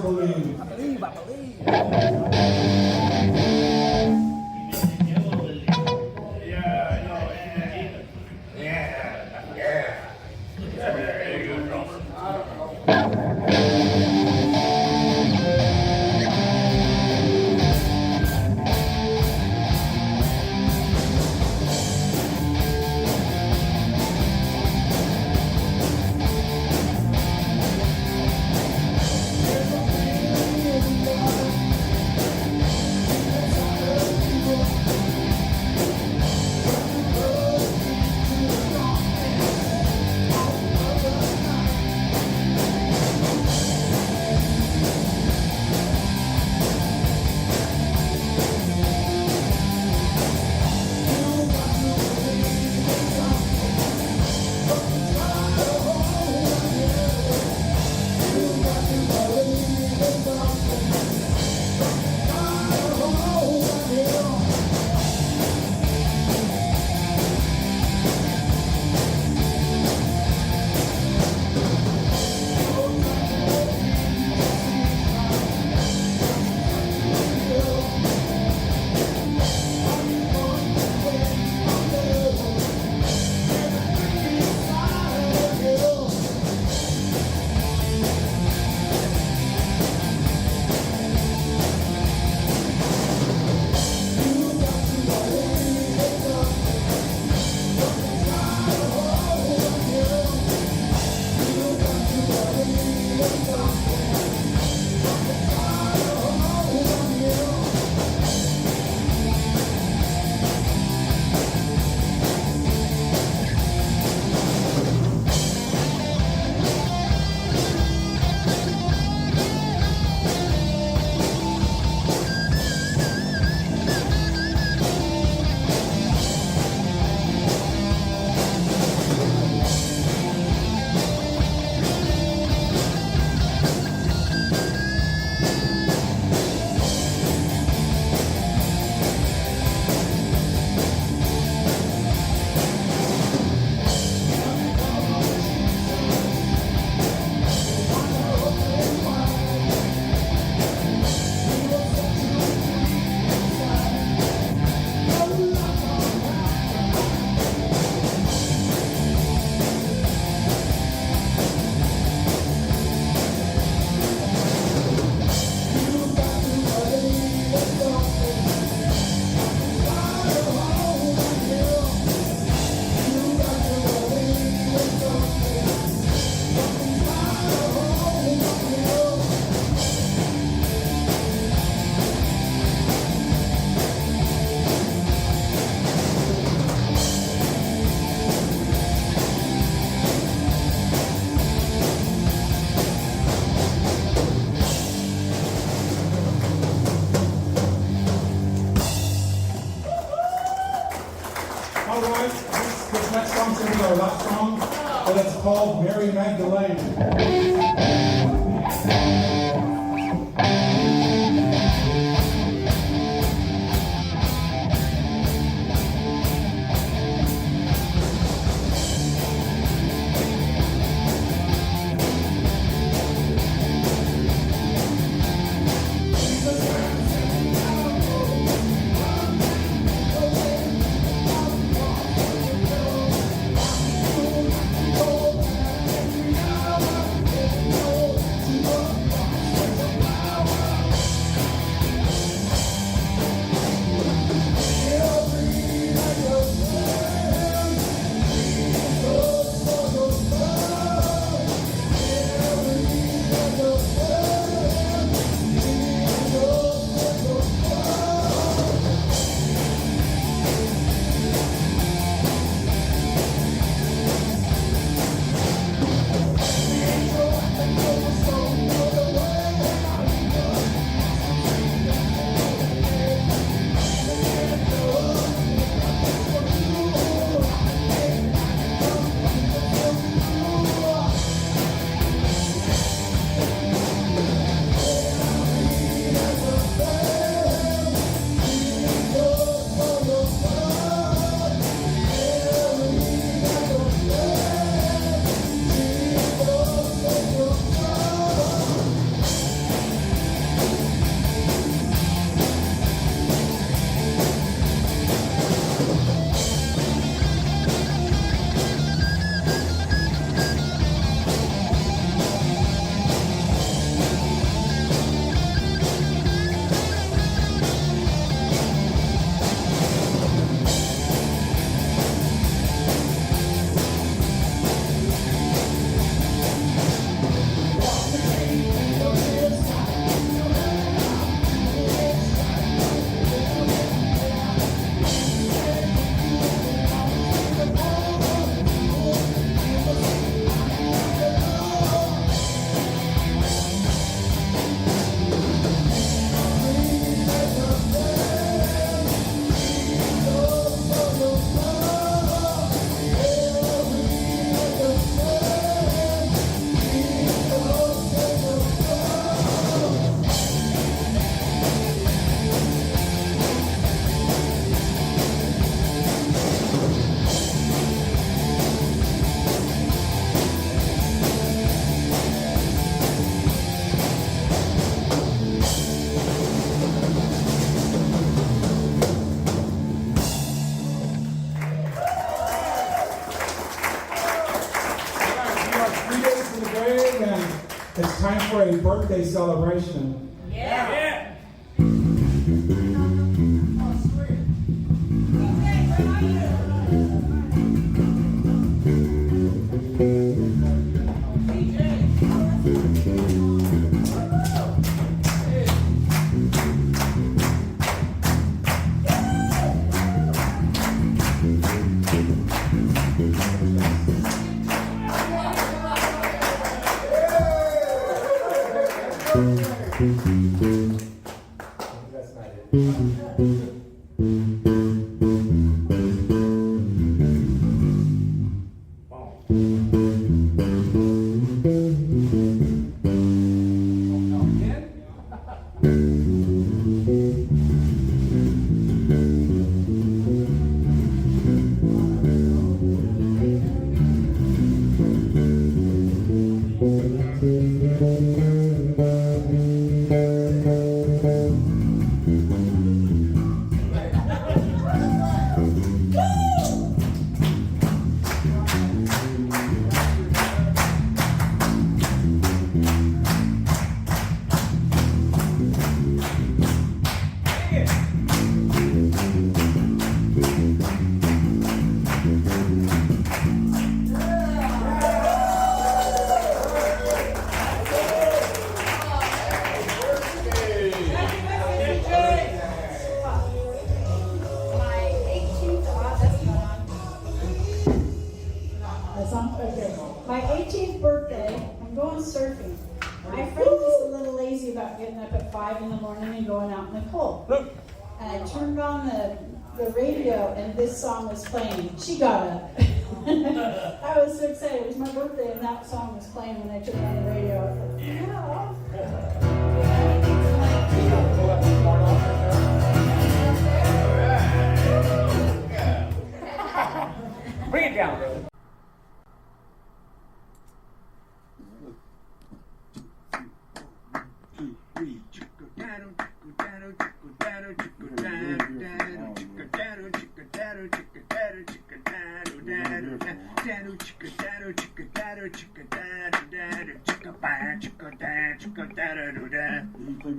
believe. I believe, I believe. All right, this next song's going to be our last song, and it's called Mary Magdalene. Oh, It's time for a birthday celebration. Yeah. That's not it. My 18th birthday, I'm going surfing. My friend was a little lazy about getting up at 5 in the morning and going out in the cold. And I turned on the radio and this song was playing. She got up. I was so excited. It was my birthday and that song was playing when I turned on the radio. I was like, yeah. Bring it down, brother. You play